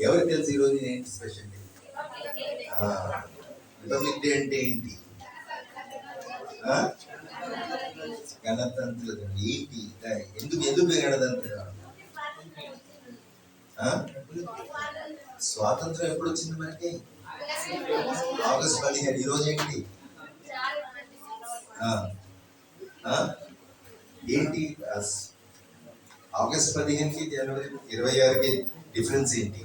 ఎవరికి తెలుసు ఈరోజు ఏంటి స్పెషల్ డే? రిపబ్లిక్ డే అంటే ఏంటి? గణతంత్ర ఏంటి? ఎందుకు గణతంత్ర? స్వాతంత్రం ఎప్పుడు వచ్చింది మనకి? ఆగస్ట్ 15. ఈరోజు ఏంటి? ఏంటి ఆగస్ట్ 15కి జనవరి 26కి డిఫరెన్స్ ఏంటి?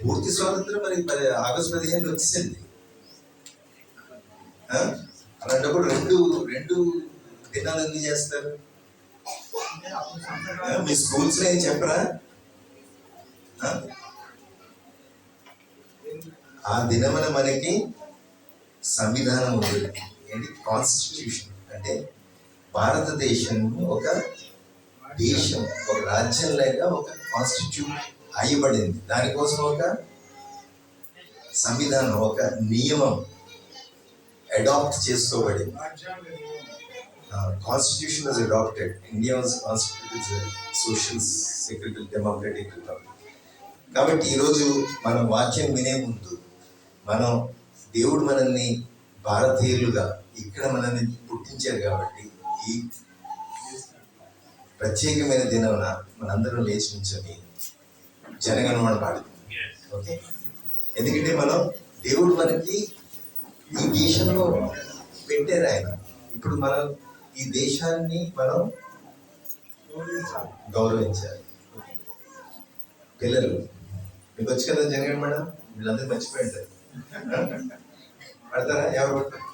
పూర్తి స్వాతంత్రం మరి ఆగస్ట్ 15 వచ్చింది. అలాంటప్పుడు రెండు దినాలు ఎందుకు చేస్తారు? మీ స్కూల్స్ లో ఏం చెప్పరా? ఆ దినమున మనకి సంవిధానం ఉంది. ఏంటి? కాన్స్టిట్యూషన్. అంటే భారతదేశం ఒక దేశం, ఒక రాజ్యం లేక ఒక కాన్స్టిట్యూట్ అయ్యబడింది. దానికోసం ఒక సంవిధానం, ఒక నియమం అడాప్ట్ చేసుకోబడింది. Constitution was adopted. India was constituted social secular democratic republic. కాబట్టి ఈరోజు మనం వాక్యం వినే ముందు మనం దేవుడు మనల్ని భారతీయులుగా ఇక్కడ మనల్ని పుట్టించారు కాబట్టి ఈ ప్రత్యేకమైన దినమున మనందరం లేచి నుంచొని జనగణమన పాడుతాం. ఓకే, ఎందుకంటే మనం దేవుడు మనకి ఈ దేశంలో పెట్టారు ఆయన. ఇప్పుడు మనం ఈ దేశాన్ని మనం గౌరవించాలి. పిల్లలు మీకు వచ్చి కదా జనగణమన, వీళ్ళందరూ మర్చిపోయింటారు. పడతారా? ఎవరు పడతారు?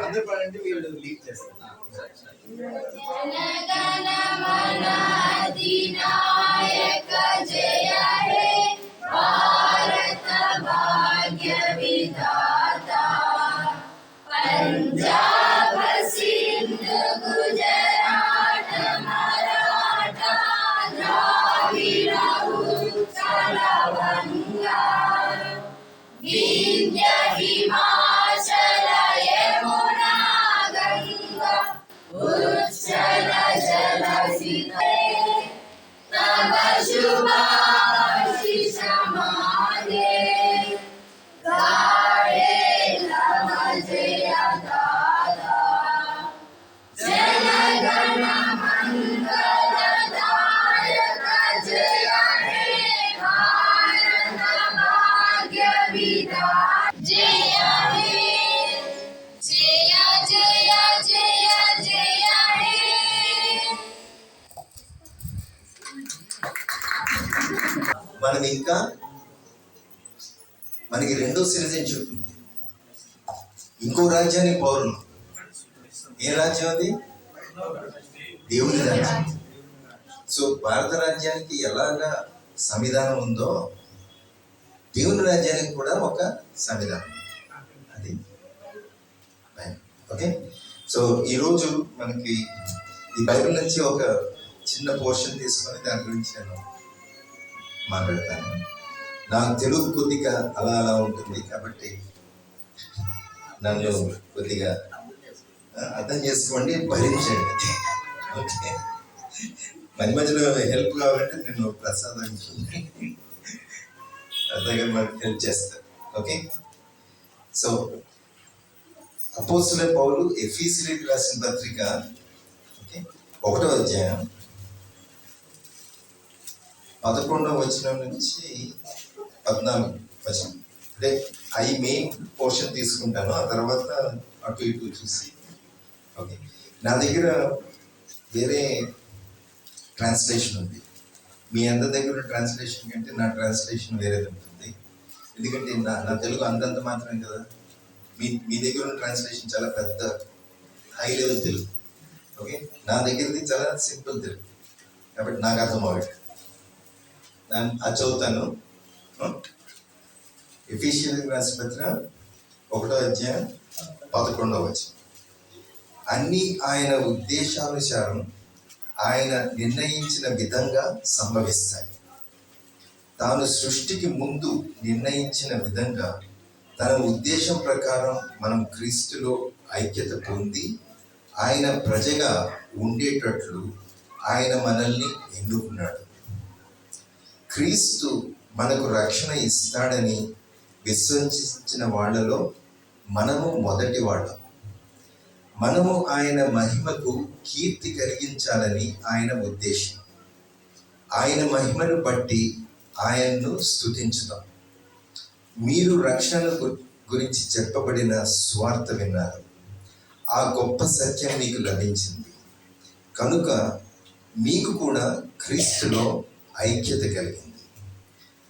అందరూ పాడండి, వీళ్ళు లీడ్ చేస్తారు. అధినాయక జయ హే భారత భాగ్య విధాత, పంజాబ్ సింధు గుజరాట మరాఠా ద్రావిడ ఉత్కళ వంగా వింధ్య హిమాచల యమునా గంగా ఉచ్చల జలసితే తవ శుభాశిష మాగే గాడే తవ జయ దాదా జనగణ మంగళదాయక జయ హే భారత భాగ్య విధాత జయ హే జయ జయ జయ జయ హే. మనం ఇంకా మనకి రెండో సిటిజన్షిప్ ఉంది. ఇంకో రాజ్యానికి పౌరులు. ఏ రాజ్యం అది? దేవుని రాజ్యం. సో భారత రాజ్యానికి ఎలాగా సంవిధానం ఉందో దేవుని రాజ్యానికి కూడా ఒక సంవిధానం. అది ఓకే. సో ఈరోజు మనకి ఈ బైబిల్ నుంచి ఒక చిన్న పోర్షన్ తీసుకొని దాని గురించి నేను మాట్లాడతాను. నా తెలుగు కొద్దిగా అలా ఉంటుంది కాబట్టి నన్ను కొద్దిగా అర్థం చేసుకోండి, భరించండి. ఓకే, మధ్య మధ్యలో హెల్ప్ కావాలంటే నేను ప్రసాదానికి దగ్గర మనకు హెల్ప్ చేస్తాను. ఓకే, సో అపోస్తలుడైన పౌలు ఎఫెసీయులకు రాసిన పత్రిక 1వ అధ్యాయం 11వ వచనం నుంచి 14వ వచనం. అంటే అవి మెయిన్ పోర్షన్ తీసుకుంటాను, ఆ తర్వాత అటు ఇటు చూసి. ఓకే, నా దగ్గర వేరే ట్రాన్స్లేషన్ ఉంది. మీ అందరి దగ్గర ట్రాన్స్లేషన్ కంటే నా ట్రాన్స్లేషన్ వేరేది ఉంటుంది. ఎందుకంటే నా తెలుగు అంతంత మాత్రమే కదా. మీ దగ్గర ఉన్న ట్రాన్స్లేషన్ చాలా పెద్ద హై లెవెల్ తెలుగు. ఓకే, నా దగ్గరది చాలా సింపుల్ తెలుగు కాబట్టి నాకు అర్థం అవ్వదు. నేను అది చదువుతాను. ఎఫెసీయులకు రాసిన పత్రిక 1వ అధ్యాయం 11వ వచనం. అన్నీ ఆయన ఉద్దేశానుసారం ఆయన నిర్ణయించిన విధంగా సంభవిస్తాయి. తాను సృష్టికి ముందు నిర్ణయించిన విధంగా తన ఉద్దేశం ప్రకారం మనం క్రీస్తులో ఐక్యత పొంది ఆయన ప్రజగా ఉండేటట్లు ఆయన మనల్ని ఎన్నుకున్నాడు. క్రీస్తు మనకు రక్షణ ఇస్తాడని విశ్వసించిన వాళ్ళలో మనము మొదటి వాళ్ళం. మనము ఆయన మహిమకు కీర్తి కలిగించాలని ఆయన ఉద్దేశం. ఆయన మహిమను బట్టి ఆయన్ను స్తుతించుదాం. మీరు రక్షణ గురించి చెప్పబడిన స్వార్థ విన్నారు. ఆ గొప్ప సత్యం మీకు లభించింది కనుక మీకు కూడా క్రీస్తులో ఐక్యత కలిగింది.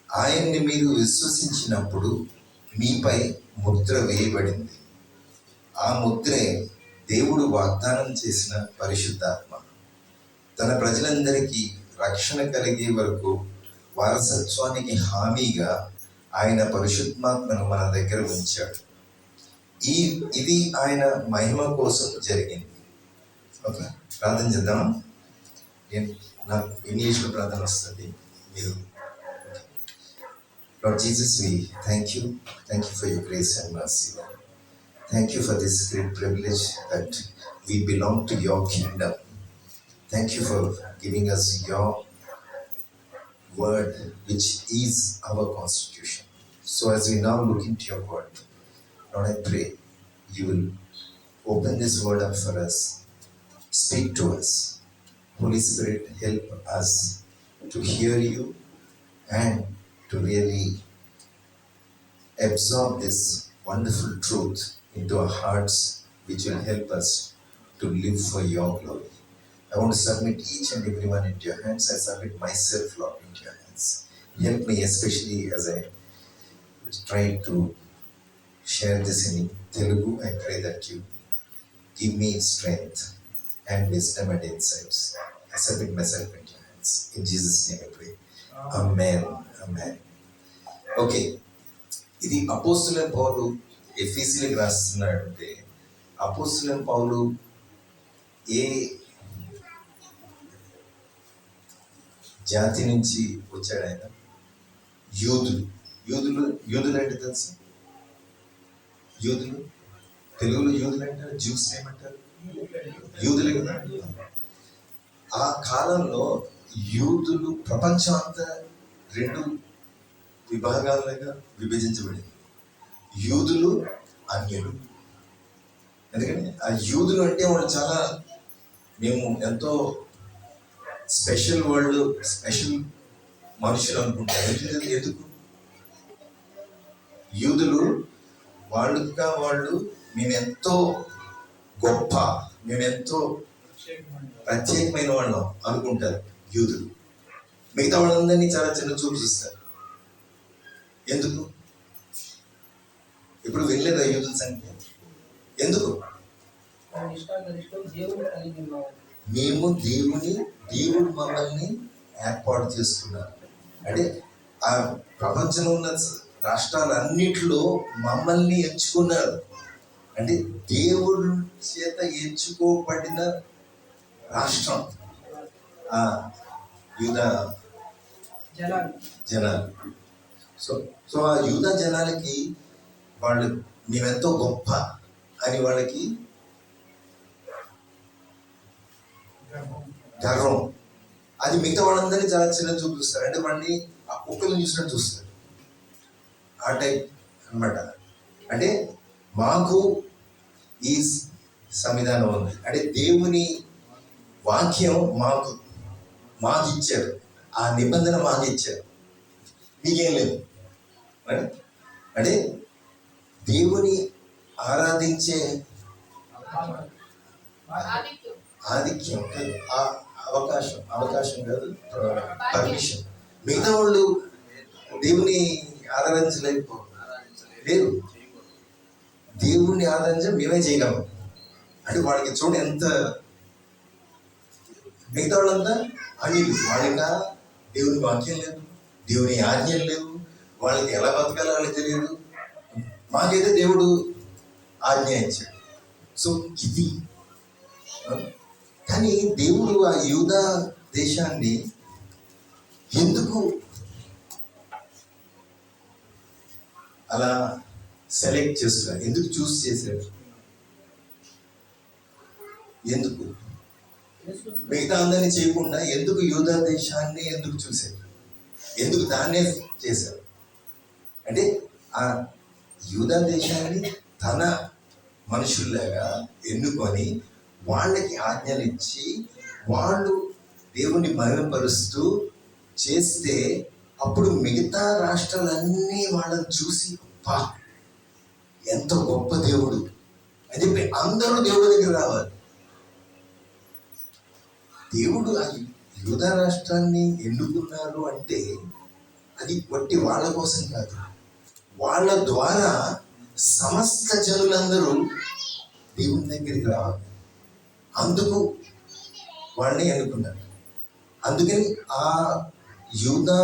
ఆయన్ని మీరు విశ్వసించినప్పుడు మీపై ముద్ర వేయబడింది. ఆ ముద్రే దేవుడు వాగ్దానం చేసిన పరిశుద్ధాత్మ. తన ప్రజలందరికీ రక్షణ కలిగే వరకు వారసత్వానికి హామీగా ఆయన పరిశుద్ధాత్మను మన దగ్గర ఉంచాడు. ఇది ఆయన మహిమ కోసం జరిగింది. ఓకే, ప్రార్థన చేద్దామా? నాకు ఇంగ్లీష్లో ప్రార్థన వస్తుంది. మీరు Lord Jesus, we thank you for your grace and mercy. Thank you for this great privilege that we belong to your kingdom. Thank you for giving us your word, which is our constitution. So as we now look into your word, Lord, I pray you will open this word up for us. Speak to us. Holy Spirit, help us to hear you and to really absorb this wonderful truth into our hearts, which will help us to live for your glory. I want to submit each and everyone into your hands. I submit myself, Lord, into your hands. Help me, especially as I try to share this in Telugu. I pray that you give me strength and wisdom and insights. I submit myself into your hands. In Jesus' name I pray. Amen. Amen. Okay. ఇది అపోస్తలుడైన పౌలు ఎఫెసీయులకు రాస్తున్నాడంటే, అపోస్తలుడైన పౌలు ఏ జాతి నుంచి వచ్చాడు? ఆయన యూదులు అంటే తెలుసు. యూదులు తెలుగులో యూదులు అంటారు, జ్యూస్ ఏమంటారు? యూదులే కదా. ఆ కాలంలో యూదులు ప్రపంచం అంతా రెండు విభాగాలుగా విభజించబడింది. యూదులు, అన్యులు. ఎందుకంటే ఆ యూదులు అంటే వాళ్ళు చాలా, మేము ఎంతో స్పెషల్ వరల్డ్, స్పెషల్ మనుషులు అనుకుంటారు. ఎందుకు? యూదులు వాళ్ళు మేమెంతో గొప్ప, మేమెంతో ప్రత్యేకమైన వాళ్ళం అనుకుంటారు యూదులు. మిగతా వాళ్ళందరినీ చాలా చిన్న చూపు చూస్తారు. ఎందుకు? ఇప్పుడు వెళ్ళలేదా యూదుల సంఖ్య? ఎందుకు? మేము దేవుడు మమ్మల్ని ఏర్పాటు చేసుకున్నారు. అంటే ఆ ప్రపంచంలో ఉన్న రాష్ట్రాలన్నిటిలో మమ్మల్ని ఎంచుకున్నారు. అంటే దేవుడు చేత ఎంచుకోబడిన రాష్ట్రం ఆ యూదా జనాలు. సో ఆ యూదా జనాలకి వాళ్ళు మేమెంతో గొప్ప అని వాళ్ళకి గర్వం. అది మిగతా వాళ్ళందరినీ చాలా చిన్న చూపు చూస్తారు. అంటే వాడిని ఆ కుక్కలను చూసినట్టు చూస్తారు. ఆ టైప్ అన్నమాట. అంటే మాకు ఈ సంవిధానం ఉంది, అంటే దేవుని వాక్యం మాకు ఇచ్చారు, ఆ నిబంధన మాకు ఇచ్చారు, మీకేం లేదు. అంటే దేవుని ఆరాధించే ఆధిక్యం, అవకాశం కాదు, పర్మిషన్. మిగతా వాళ్ళు దేవుని ఆరాధించలేకపో లేదు. దేవుణ్ణి ఆరాధించడం మేమే చేయగలం. అంటే వాళ్ళకి చూడండి ఎంత. మిగతా వాళ్ళంతా అనిలు, వాళ్ళకి దేవుని వాక్యం లేదు, దేవుని ఆజ్ఞలు లేవు, వాళ్ళకి ఎలా బతకాలో వాళ్ళకి తెలియదు. మాకైతే దేవుడు ఆజ్ఞ ఇచ్చాడు. సో ఇది. కానీ దేవుడు ఆ యూదా దేశాన్ని ఎందుకు అలా సెలెక్ట్ చేస్తున్నారు. ఎందుకు చూస్ చేశారు? ఎందుకు మిగతా అందరినీ చేయకుండా ఎందుకు యూదా దేశాన్ని ఎందుకు చూశారు? ఎందుకు దాన్నే చేశారు? అంటే ఆ యూదా దేశాన్ని తన మనుషుల్లాగా ఎన్నుకొని వాళ్ళకి ఆజ్ఞలు ఇచ్చి వాళ్ళు దేవుని మహిమపరుస్తూ చేస్తే అప్పుడు మిగతా రాష్ట్రాలన్నీ వాళ్ళని చూసి పా ఎంత గొప్ప దేవుడు అని చెప్పి అందరూ దేవుడి దగ్గర రావాలి. దేవుడు ఆ యూదా రాష్ట్రాన్ని ఎన్నుకున్నారు అంటే అది వట్టి వాళ్ళ కోసం కాదు, వాళ్ళ ద్వారా సమస్త జనులందరూ దేవుని దగ్గరికి రావాలి. అందుకు వాళ్ళని ఎన్నుకున్నారు. అందుకని ఆ యూదా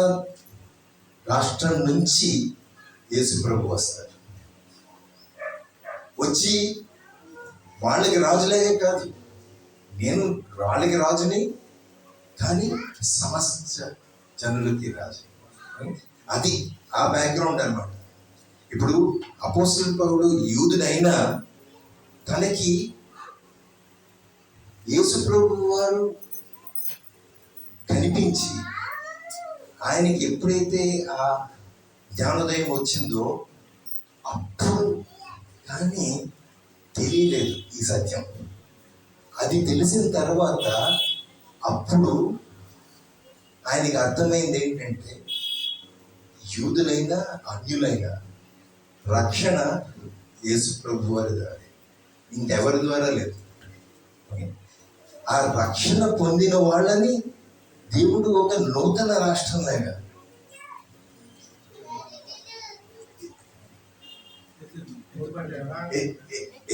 రాష్ట్రం నుంచి యేసు ప్రభు వస్తారు. వచ్చి వాళ్ళకి రాజులే కాదు, నేను వాళ్ళకి రాజుని, కానీ సమస్త జనులకి రాజు. అది ఆ బ్యాక్గ్రౌండ్ అన్నమాట. ఇప్పుడు అపోస్తలుడు పౌలు యూదుడైనా తనకి యేసు ప్రభు వారు కనిపించి ఆయనకి ఎప్పుడైతే ఆ జ్ఞానోదయం వచ్చిందో అప్పుడు కానీ తెలియలేదు ఈ సత్యం. అది తెలిసిన తర్వాత అప్పుడు ఆయనకి అర్థమైంది ఏంటంటే యూదులైనా అన్యులైనా రక్షణ యేసు ప్రభు వారి ద్వారా, ఇంకెవరి ద్వారా లేదు. ఆ రక్షణ పొందిన వాళ్ళని దేవుడు ఒక నూతన రాష్ట్రంలాగా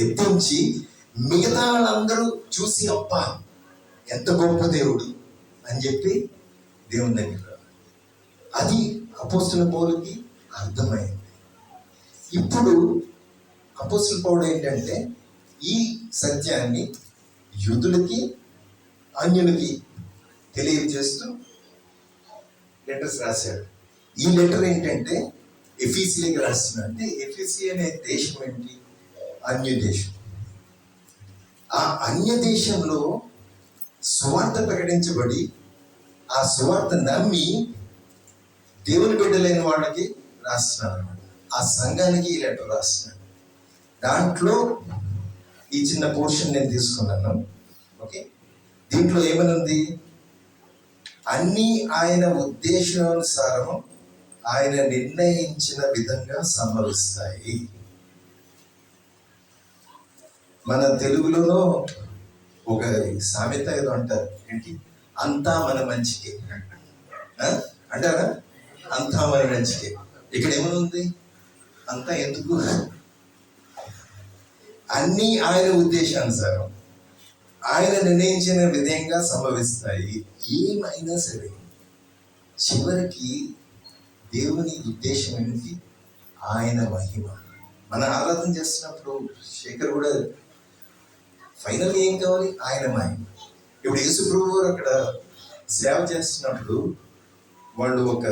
ఎత్తించి మిగతా వాళ్ళందరూ చూసి అబ్బా ఎంత గొప్ప దేవుడు అని చెప్పి దేవుని దగ్గర అది అపోస్తలుల పౌలుకి అర్థమైంది. ఇప్పుడు అపోస్తలుల పౌలు ఏంటంటే ఈ సత్యాన్ని యూదులకి అన్యులకి తెలియజేస్తూ లెటర్స్ రాశాడు. ఈ లెటర్ ఏంటంటే ఎఫీసీకి రాస్తున్నా. అంటే ఎఫీసీ అనే దేశం ఏంటి? అన్య దేశం. ఆ అన్య దేశంలో సువార్త ప్రకటించబడి ఆ సువార్త నమ్మి దేవుని బిడ్డలైన వాళ్ళకి రాస్తున్నాడు అనమాట. ఆ సంఘానికి ఈ లెటర్ రాస్తున్నాడు. దాంట్లో ఈ చిన్న పోర్షన్ నేను తీసుకున్నాను. ఓకే, దీంట్లో ఏమనుంది? అన్నీ ఆయన ఉద్దేశానుసారం ఆయన నిర్ణయించిన విధంగా సంభవిస్తాయి. మన తెలుగులోనో ఒక సామెత ఏదో అంటారు, ఏంటి? అంతా మన మంచికే అంటారా? అంతా మన మంచికే. ఇక్కడ ఏమనుంది? అంతా ఎందుకు? అన్నీ ఆయన ఉద్దేశానుసారం ఆయన నిర్ణయించిన విధంగా సంభవిస్తాయి. ఏమైనా సరే చివరికి దేవుని ఉద్దేశం ఏంటి? ఆయన మహిమ. మన ఆరాధన చేస్తున్నప్పుడు శేఖర్ కూడా ఫైనల్ ఏం కావాలి? ఆయన మహిమ. ఇప్పుడు యేసు ప్రభు వారు అక్కడ సేవ చేస్తున్నప్పుడు వాళ్ళు ఒక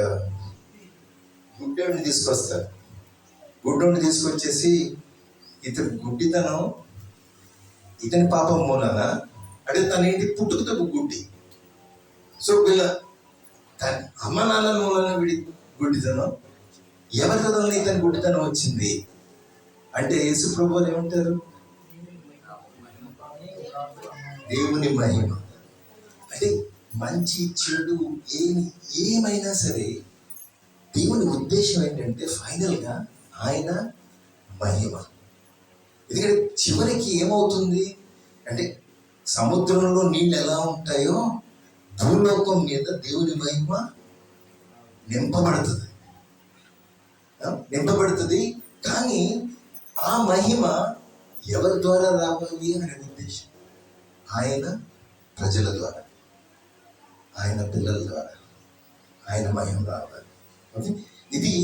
గుడ్డోడిని తీసుకొస్తారు. గుడ్డోడిని తీసుకొచ్చేసి ఇతని గుడ్డితనం ఇతని పాపం మూలన, అంటే తనేంటి పుట్టుకతో గుడ్డి. సో వీళ్ళ తన అమ్మ నాన్న మూలన వీడి గుడ్డితనం, ఎవరి వలన ఇతని గుడ్డితనం వచ్చింది అంటే యేసు ప్రభు ఏమంటారు? దేవుని మహిమ. అంటే మంచి చెడు ఏమైనా సరే దేవుని ఉద్దేశం ఏంటంటే ఫైనల్గా ఆయన మహిమ. ఎందుకంటే చివరికి ఏమవుతుంది అంటే సముద్రంలో నీళ్ళు ఎలా ఉంటాయో భూలోకం మీద దేవుని మహిమ నింపబడుతుంది. కానీ ఆ మహిమ ఎవరి ద్వారా రావాలి అనే ఉద్దేశం? ఆయన ప్రజల ద్వారా, ఆయన పిల్లల ద్వారా ఆయన మహిమ రావాలి. ఓకే, ఇది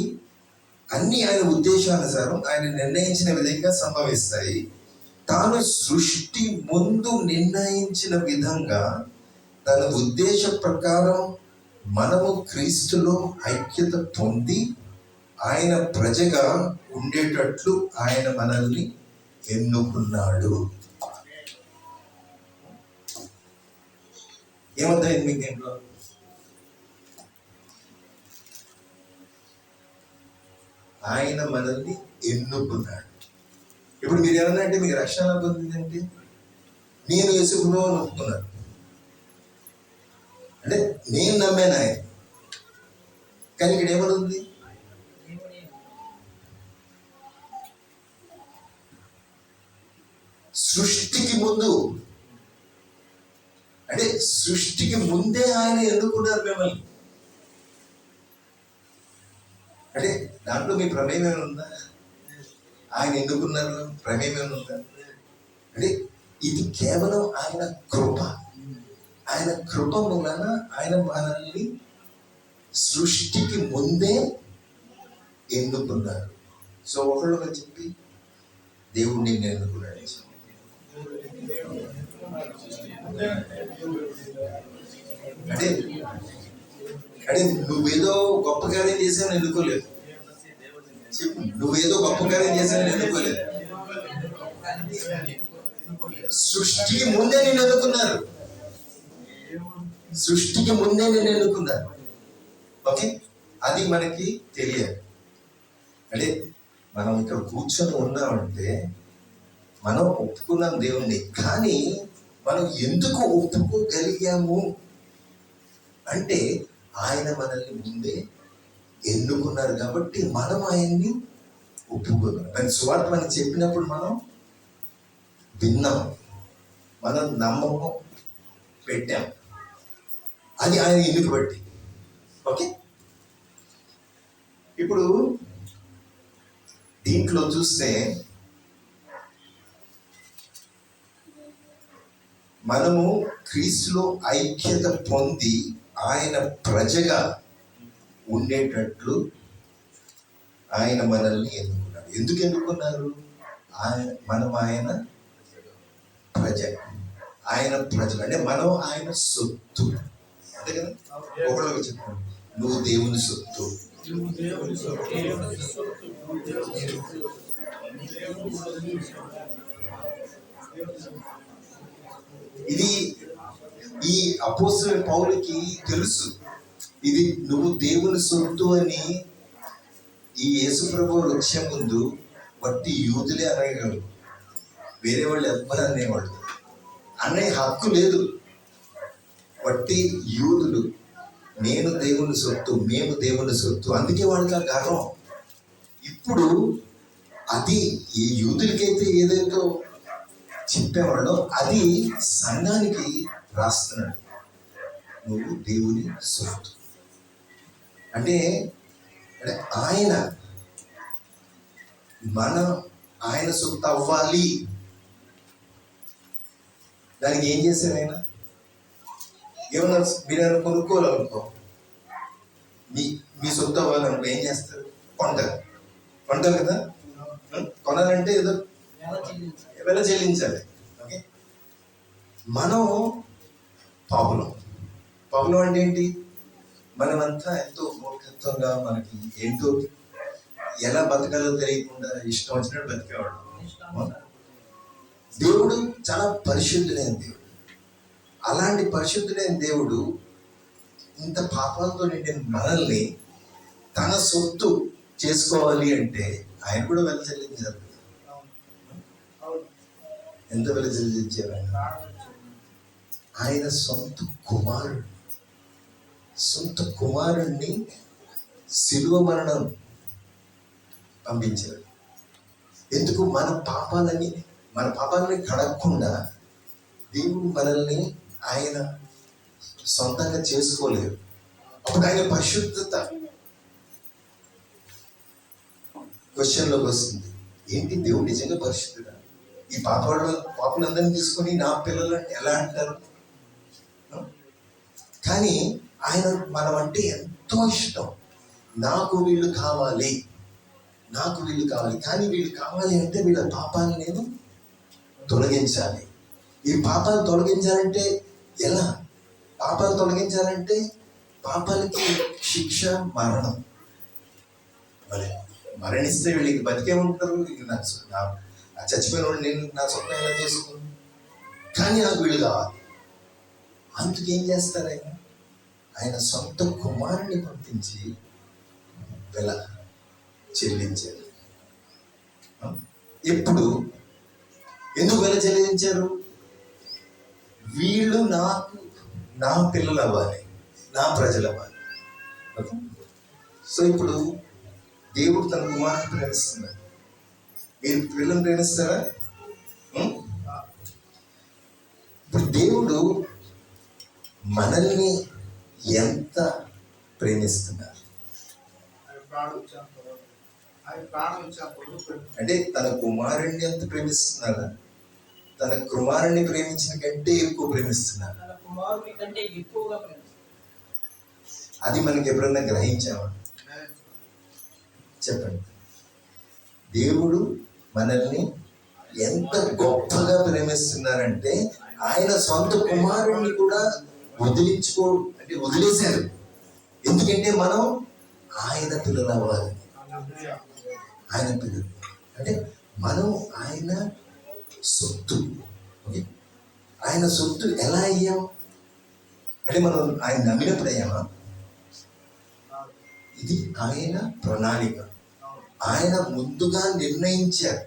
అన్ని ఆయన ఉద్దేశానుసారం ఆయన నిర్ణయించిన విధంగా సంభవిస్తాయి. తాను సృష్టి ముందు నిర్ణయించిన విధంగా తన ఉద్దేశ ప్రకారం మనము క్రీస్తులో ఐక్యత పొంది ఆయన ప్రజగా ఉండేటట్లు ఆయన మనల్ని ఎన్నుకున్నాడు. ఏమర్థమైంది మీకు దీంట్లో? ఆయన మనల్ని ఎన్నుకున్నాడు. ఇప్పుడు మీరు ఏమన్నా అంటే మీకు రక్షణ పొందిందంటే నేను యేసును ఒప్పుకున్నాను అంటే నేను నమ్మాను ఆయన. కానీ ఇక్కడ ఏమనుంది? సృష్టికి ముందు అంటే సృష్టికి ముందే ఆయన ఎన్నుకున్నారు మిమ్మల్ని. అంటే దాంట్లో మీ ప్రమేయం ఏమైనా ఉందా? ఆయన ఎన్నుకున్నారు ప్రమేయం ఏమైనా ఉందా? అంటే ఇది కేవలం ఆయన కృప. ఆయన కృప మూలన ఆయన మనల్ని సృష్టికి ముందే ఎన్నుకున్నారు. సో ఒకళ్ళుగా చెప్పి దేవుడు నిన్ను ఎన్నుకున్నాడు. అంటే అంటే నువ్వేదో గొప్ప కార్యం చేసావని ఎన్నుకోలేదు. చెప్పు, నువ్వేదో గొప్ప కార్యం చేసావని ఎన్నుకోలేదు. సృష్టికి ముందే నేను ఎన్నుకున్నారు. సృష్టికి ముందే నేను ఎన్నుకున్నారు. ఓకే, అది మనకి తెలియాలి. అంటే మనం ఇక్కడ కూర్చొని ఉన్నామంటే మనం ఒప్పుకున్నాం దేవుణ్ణి. కానీ మనం ఎందుకు ఒప్పుకోగలిగాము అంటే ఆయన మనల్ని ముందే ఎన్నుకున్నారు కాబట్టి మనం ఆయన్ని ఒప్పుకోగలం. కానీ సువార్త మనం చెప్పినప్పుడు మనం విన్నాం, మనం నమ్మకం పెట్టాం. అది ఆయన ఎన్నిక బట్టి. ఓకే, ఇప్పుడు దీంట్లో చూస్తే మనము క్రీస్తులో ఐక్యత పొంది ఆయన ప్రజగా ఉండేటట్లు ఆయన మనల్ని ఎన్నుకున్నారు. ఎందుకు ఎన్నుకున్నారు? మనం ఆయన ప్రజ. ఆయన ప్రజలు అంటే మనం ఆయన సొత్తు. అంతే కదా? ఒకళ్ళకి చెప్పండి, నువ్వు దేవుని సొత్తు. ఇది ఈ అపోస్తలుడైన పౌలుకి తెలుసు. ఇది నువ్వు దేవుని సొత్తు అని ఈ యేసు ప్రభువు వచ్చే ముందు బట్టి యూదులే అనేవాళ్ళు, వేరే వాళ్ళు ఎవ్వరు అనేవాళ్ళు. అనే హక్కు లేదు. బట్టి యూదులు నేను దేవుని సొత్తు, మేము దేవుని సొత్తు. అందుకే వాళ్ళకి ఆ గర్వం. ఇప్పుడు అది ఈ యూదులకైతే ఏదైతే చెప్పేవాళ్ళో అది సంఘానికి రాస్తున్నాడు. నువ్వు దేవుని సొత్తు అంటే ఆయన ఆయన సొత్తు అవ్వాలి. దానికి ఏం చేశారు ఆయన? ఏమన్నా మీరు కొనుక్కోవాలనుకో, మీ సొత్తు అవ్వాలనుకో ఏం చేస్తారు? కొంటారు కదా. కొనాలంటే ఏదో వెల చెల్లించాలి. ఓకే, మనం పాపులం అంటే ఏంటి? మనమంతా ఎంతో మూర్ఖత్వంగా మనకి ఏంటో ఎలా బతకాలో తెలియకుండా ఇష్టం వచ్చినట్టు బతికేవాడు. దేవుడు చాలా పరిశుద్ధుడైన దేవుడు. అలాంటి పరిశుద్ధుడైన దేవుడు ఇంత పాపాలతో నిండిన మనల్ని తన సొత్తు చేసుకోవాలి అంటే ఆయన కూడా వెల చెల్లించారు. ఎంత వెల చెల్లించారు? ఆయన సొంత కుమారుణ్ణి శిలువ మరణం పంపించారు. ఎందుకు? మన పాపాలని కడగకుండా దేవుడు మనల్ని ఆయన సొంతంగా చేసుకోలేరు. అప్పుడు ఆయన పరిశుద్ధత క్వశ్చన్లోకి వస్తుంది. ఏంటి, దేవుడు నిజంగా పరిశుద్ధుడా? ఈ పాపలందరినీ తీసుకొని నా పిల్లలని ఎలా అంటారు? కానీ ఆయన మనం అంటే ఎంతో ఇష్టం. నాకు వీళ్ళు కావాలి. కానీ వీళ్ళు కావాలి అంటే వీళ్ళ పాపాలను నేను తొలగించాలి. ఈ పాపాలు తొలగించాలంటే ఎలా? పాపాలు తొలగించాలంటే పాపాలకి శిక్ష మరణం. మరి మరణిస్తే వీళ్ళకి బతికే ఉంటారు. ఇక చచ్చిపోయిన వాళ్ళు నేను నా స్వప్నం ఎలా చేసుకున్నాను, కానీ నాకు వీళ్ళు కావాలి. అందుకేం చేస్తారు ఆయన సొంత కుమారుని పంపించి వెల చెల్లించారు. ఎప్పుడు ఎందుకు వెల చెల్లించారు? వీళ్ళు నా పిల్లలు అవ్వాలి, నా ప్రజలు అవ్వాలి. సో ఇప్పుడు దేవుడు తన కుమారుని ప్రేమిస్తున్నాడు. మీరు పిల్లల్ని ప్రేమిస్తారా? ఇప్పుడు దేవుడు మనల్ని ఎంత ప్రేమిస్తున్నారు అంటే తన కుమారుణ్ణి ఎంత ప్రేమిస్తున్నారా? తన కుమారుణ్ణి ప్రేమించిన కంటే ఎక్కువ ప్రేమిస్తున్నారు. అది మనకి ఎప్పుడన్నా గ్రహించామా? చెప్పండి. దేవుడు మనల్ని ఎంత గొప్పగా ప్రేమిస్తున్నారంటే ఆయన సొంత కుమారుణ్ణి కూడా వదిలేశారు. ఎందుకంటే మనం ఆయన పిల్లలు అవ్వాలి. ఆయన పిల్లలు అంటే మనం ఆయన సొత్తు. ఆయన సొత్తు ఎలా అయ్యాం అంటే మనం ఆయన నమ్మినప్పుడు అయ్యామా? ఇది ఆయన ప్రణాళిక. ఆయన ముందుగా నిర్ణయించారు,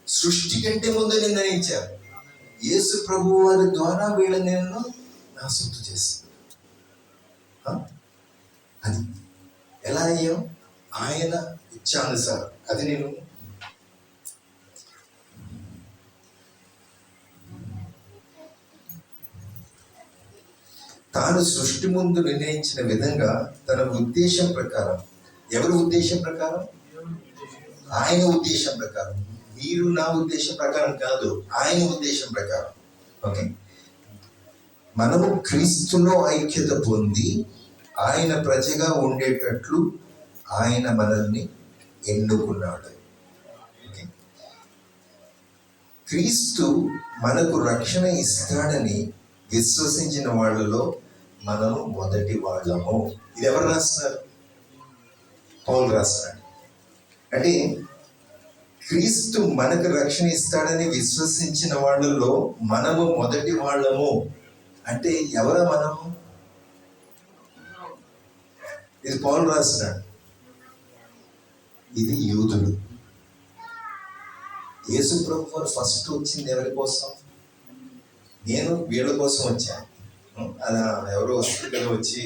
సృష్టి కంటే ముందు నిర్ణయించారు. యేసు ప్రభు వారి ద్వారా వీళ్ళని నేను నా సొత్తు చేస్తాను. అది ఎలా అయ్యాం? ఆయన ఇచ్చానుసారం. అది నేను తాను సృష్టి ముందు నిర్ణయించిన విధంగా తన ఉద్దేశం ప్రకారం. ఎవరి ఉద్దేశం ప్రకారం? ఆయన ఉద్దేశం ప్రకారం. మీరు నా ఉద్దేశం ప్రకారం కాదు, ఆయన ఉద్దేశం ప్రకారం. ఓకే, మనము క్రీస్తులో ఐక్యత పొంది ఆయన ప్రజగా ఉండేటట్లు ఆయన మనల్ని ఎన్నుకున్నాడు. క్రీస్తు మనకు రక్షణ ఇస్తాడని విశ్వసించిన వాళ్ళలో మనము మొదటి వాళ్ళము. ఇది ఎవరు రాస్తున్నారు? పౌలు రాస్తున్నాడు. అంటే క్రీస్తు మనకు రక్షణ ఇస్తాడని విశ్వసించిన వాళ్ళలో మనము మొదటి వాళ్ళము. అంటే ఎవరా మనము? ఇది పౌలు రాస్తున్నాడు. ఇది యూదులు. యేసు ప్రభు వారు ఫస్ట్ వచ్చింది ఎవరి కోసం? నేను వీళ్ళ కోసం వచ్చాను. అలా ఎవరో వస్తుంటే వచ్చి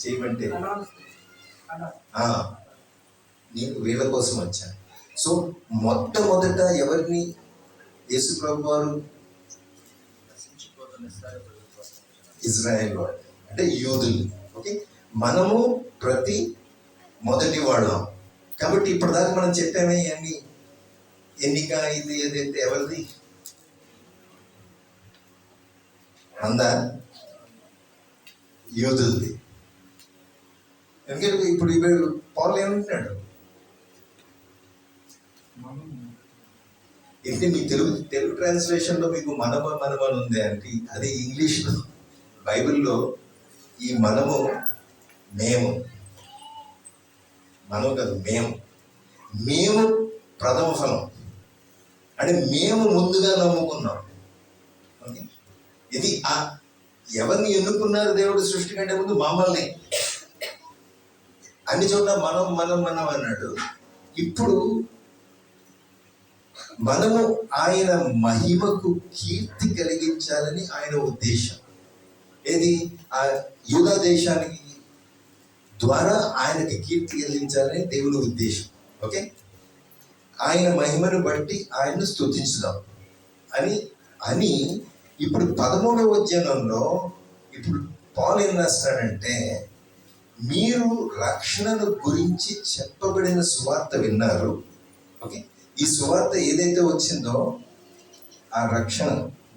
చేయమంటే నేను వీళ్ళ కోసం వచ్చాను. సో మొట్టమొదట ఎవరిని యేసు ప్రభు వారు? ఇజ్రాయేల్ వాళ్ళు, అంటే యూదులు. ఓకే, మనము ప్రతి మొదటి వాళ్ళం. కాబట్టి ఇప్పటిదాకా మనం చెప్పామే అన్ని ఎన్నిక ఇది ఏదైతే ఎవరిది? అందా? యూదులది. ఎందుకంటే ఇప్పుడు పౌలు ఏమంటున్నాడు? ఏంటి మీ తెలుగు ట్రాన్స్లేషన్లో మీకు మనమని ఉంది అంటే అది ఇంగ్లీష్లో. బైబిల్లో ఈ మనము మేము, మనం కాదు, మేము ప్రథమ ఫలం. అంటే మేము ముందుగా నమ్ముకున్నాం. ఓకే, ఇది ఎవరిని ఎన్నుకున్నారు దేవుడు సృష్టి కంటే ముందు? మమ్మల్ని. అన్ని చోట్ల మనం అన్నాడు. ఇప్పుడు మనము ఆయన మహిమకు కీర్తి కలిగించాలని ఆయన ఉద్దేశం. ఏది? ఆ యూదా దేశానికి ద్వారా ఆయనకి కీర్తి కలిగించాలని దేవుని ఉద్దేశం. ఓకే, ఆయన మహిమను బట్టి ఆయన్ను స్తుతించుదాం అని ఇప్పుడు 13వ అధ్యాయంలో ఇప్పుడు పౌలు ఏం రాస్తాడంటే, మీరు రక్షణను గురించి చెప్పబడిన సువార్త విన్నారు. ఓకే, ఈ సువార్త ఏదైతే వచ్చిందో ఆ రక్షణ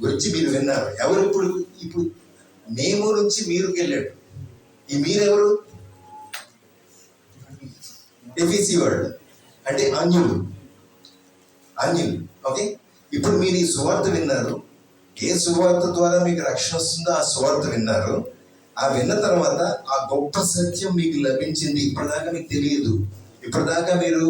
గురించి మీరు విన్నారు. ఎవరు? ఇప్పుడు మేము నుంచి మీరుకి వెళ్ళాడు. ఈ మీరెవరు? ఎఫీసీ వాళ్ళు, అంటే అన్యులు. ఓకే, ఇప్పుడు మీరు ఈ సువార్త విన్నారు. ఏ సువార్త ద్వారా మీకు రక్షణ వస్తుందో ఆ సువార్త విన్నారు. ఆ విన్న తర్వాత ఆ గొప్ప సత్యం మీకు లభించింది. ఇప్పటిదాకా మీకు తెలియదు. ఇప్పటిదాకా మీరు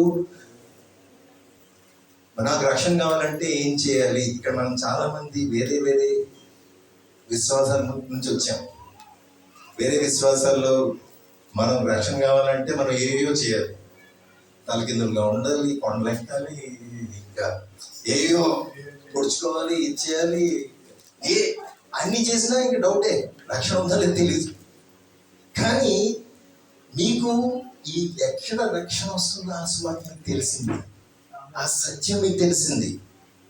నాకు రక్షణ కావాలంటే ఏం చేయాలి? ఇక్కడ మనం చాలా మంది వేరే వేరే విశ్వాసాల నుంచి వచ్చాం. వేరే విశ్వాసాల్లో మనం రక్షణ కావాలంటే మనం ఏయో చేయాలి, తలకిందులుగా ఉండాలి, కొండలెక్కాలి, ఇంకా ఏయో పొడుచుకోవాలి, ఇచ్చేయాలి. అన్ని చేసినా ఇంక డౌటే, రక్షణ ఉందా లేదు తెలియదు. కానీ మీకు ఈ ఎక్కడ రక్షణ వస్తుందో ఆ సువార్త మీకు తెలిసింది, ఆ సత్యం మీకు తెలిసింది.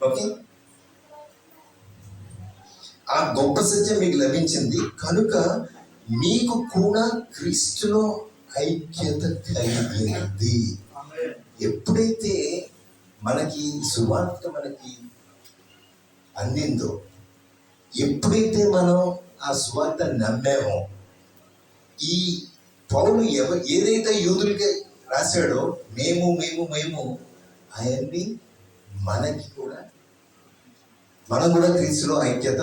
ఓకే, ఆ గొప్ప సత్యం మీకు లభించింది కనుక మీకు కూడా క్రీస్తులో ఐక్యత కలిగింది. ఎప్పుడైతే మనకి సువార్త మనకి అందిందో, ఎప్పుడైతే మనం ఆ సువార్త నమ్మామో, ఈ పౌలు ఏదైతే యూదులకి రాశాడో మేము మేము మేము ఆయన్ని మనకి కూడా మనం కూడా క్రీస్తులో ఐక్యత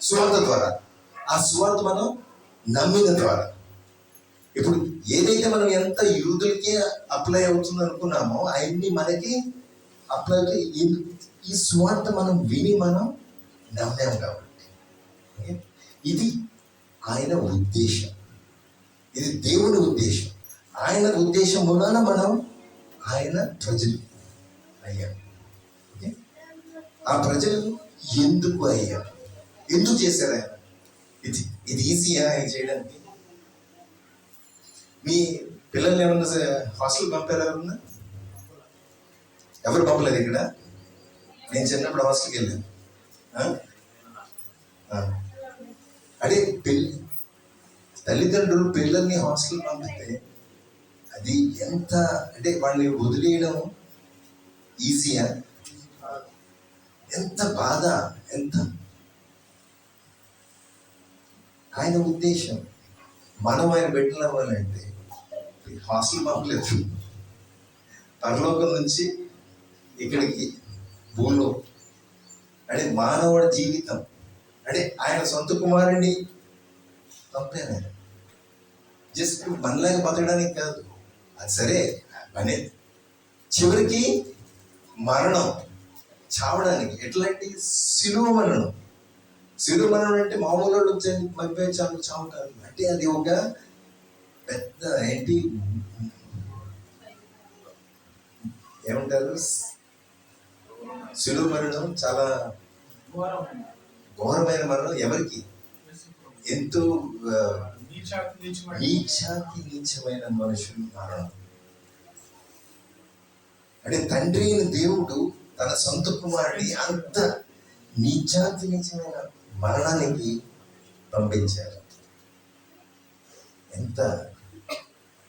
సువార్త ద్వారా, ఆ సువార్త మనం నమ్మిన ద్వారా. ఇప్పుడు ఏదైతే మనం ఎంత యూదులకి అప్లై అవుతుంది అనుకున్నామో ఆయన్ని మనకి అప్లై, ఈ సువార్త మనం విని మనం నమ్మాం కాబట్టి. ఇది ఆయన ఉద్దేశం, ఇది దేవుని ఉద్దేశం. ఆయన ఉద్దేశం వలన మనం ఆయన ప్రజలు అయ్యాం. ఆ ప్రజలు ఎందుకు అయ్యాం, ఎందుకు చేశారు ఆయన? ఇది ఈజీయా ఆయన చేయడానికి? మీ పిల్లల్ని ఏమన్నా హాస్టల్ పంపారు? ఎవరు పంపలేదు ఇక్కడ? నేను చిన్నప్పుడు హాస్టల్కి వెళ్ళాను. అదే తల్లిదండ్రులు పిల్లల్ని హాస్టల్ పంపితే అది ఎంత అంటే వాళ్ళని వదిలేయడం ఈజీయా? ఎంత బాధ, ఎంత. ఆయన ఉద్దేశం మనం ఆయన బిడ్డలు అవ్వాలంటే హాస్టల్ పంపలేదు, పరలోకం నుంచి ఇక్కడికి భూలో అంటే మానవుడి జీవితం అంటే ఆయన సొంత కుమారుడిని పంపాను. ఆయన జస్ట్ మనలాగా బతకడానికి కాదు, అది సరే పనే, చివరికి మరణం, చావడానికి. ఎట్లాంటి సిలువ మరణం. సిలువ మరణం అంటే మామూలు మధ్య చావు కాదు, అంటే అది ఒక పెద్ద ఏంటి ఏమంటారు, సిలువ మరణం చాలా ఘోరమైన మరణం. ఎవరికి? ఎంతో నీచాతి నీచమైన మనుషులు మరణం. అంటే తండ్రి అయిన దేవుడు తన సొంత కుమారుడిని అంత నీచాతి నీచమైన మరణానికి పంపించారు. ఎంత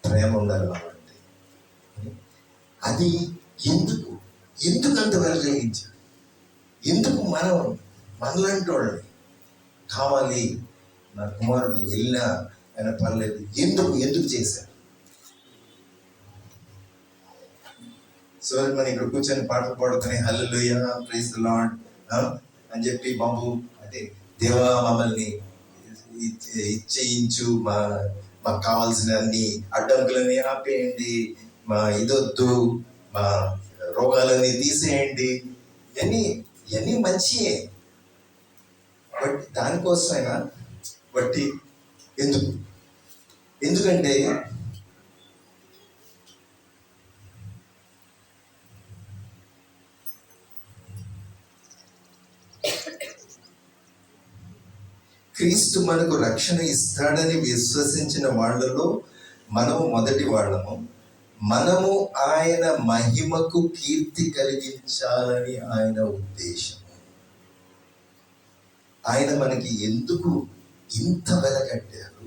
ప్రేమ ఉండాలి కాబట్టి. అది ఎందుకు అంత వెలగలిగించారు? ఎందుకు మనలాంటి వాళ్ళని కావాలి, నా కుమారుడు వెళ్ళినా ఆయన పర్లేదు, ఎందుకు చేశారు? సో మనం ఇక్కడ కూర్చొని పాటలు పాడుకొని హల్లెలూయా ప్రైజ్ ది లార్డ్ అని చెప్పి బాబు అంటే దేవా మమ్మల్ని ఇచ్చేయించు, మాకు కావాల్సిన అన్ని అడ్డంకులని ఆపేయండి, మా ఇదొద్దు, మా రోగాలన్నీ తీసేయండి, ఇవన్నీ మంచియే. బట్ దానికోసమైనా బట్టి ఎందుకంటే క్రీస్తు మనకు రక్షణ ఇస్తాడని విశ్వసించిన వాళ్ళలో మనము మొదటి వాళ్ళము. మనము ఆయన మహిమకు కీర్తి కలిగించాలని ఆయన ఉద్దేశం. ఆయన మనకి ఎందుకు ఇంత వెల కట్టారు,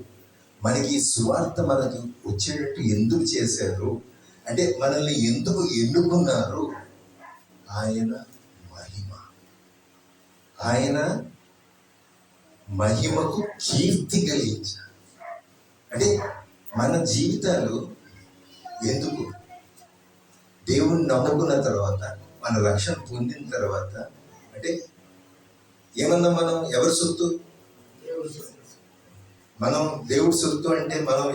మనకి సువార్త మనకి వచ్చేటట్టు ఎందుకు చేశారు అంటే మనల్ని ఎందుకు ఎన్నుకున్నారు? ఆయన మహిమకు కీర్తి కలిగించారు. అంటే మన జీవితాలు ఎందుకు? దేవుణ్ణి నమ్ముకున్న తర్వాత, మన రక్షణ పొందిన తర్వాత అంటే ఏమన్నా మనం ఎవరి సొత్తు? మనం దేవుడి సొత్తు అంటే మనం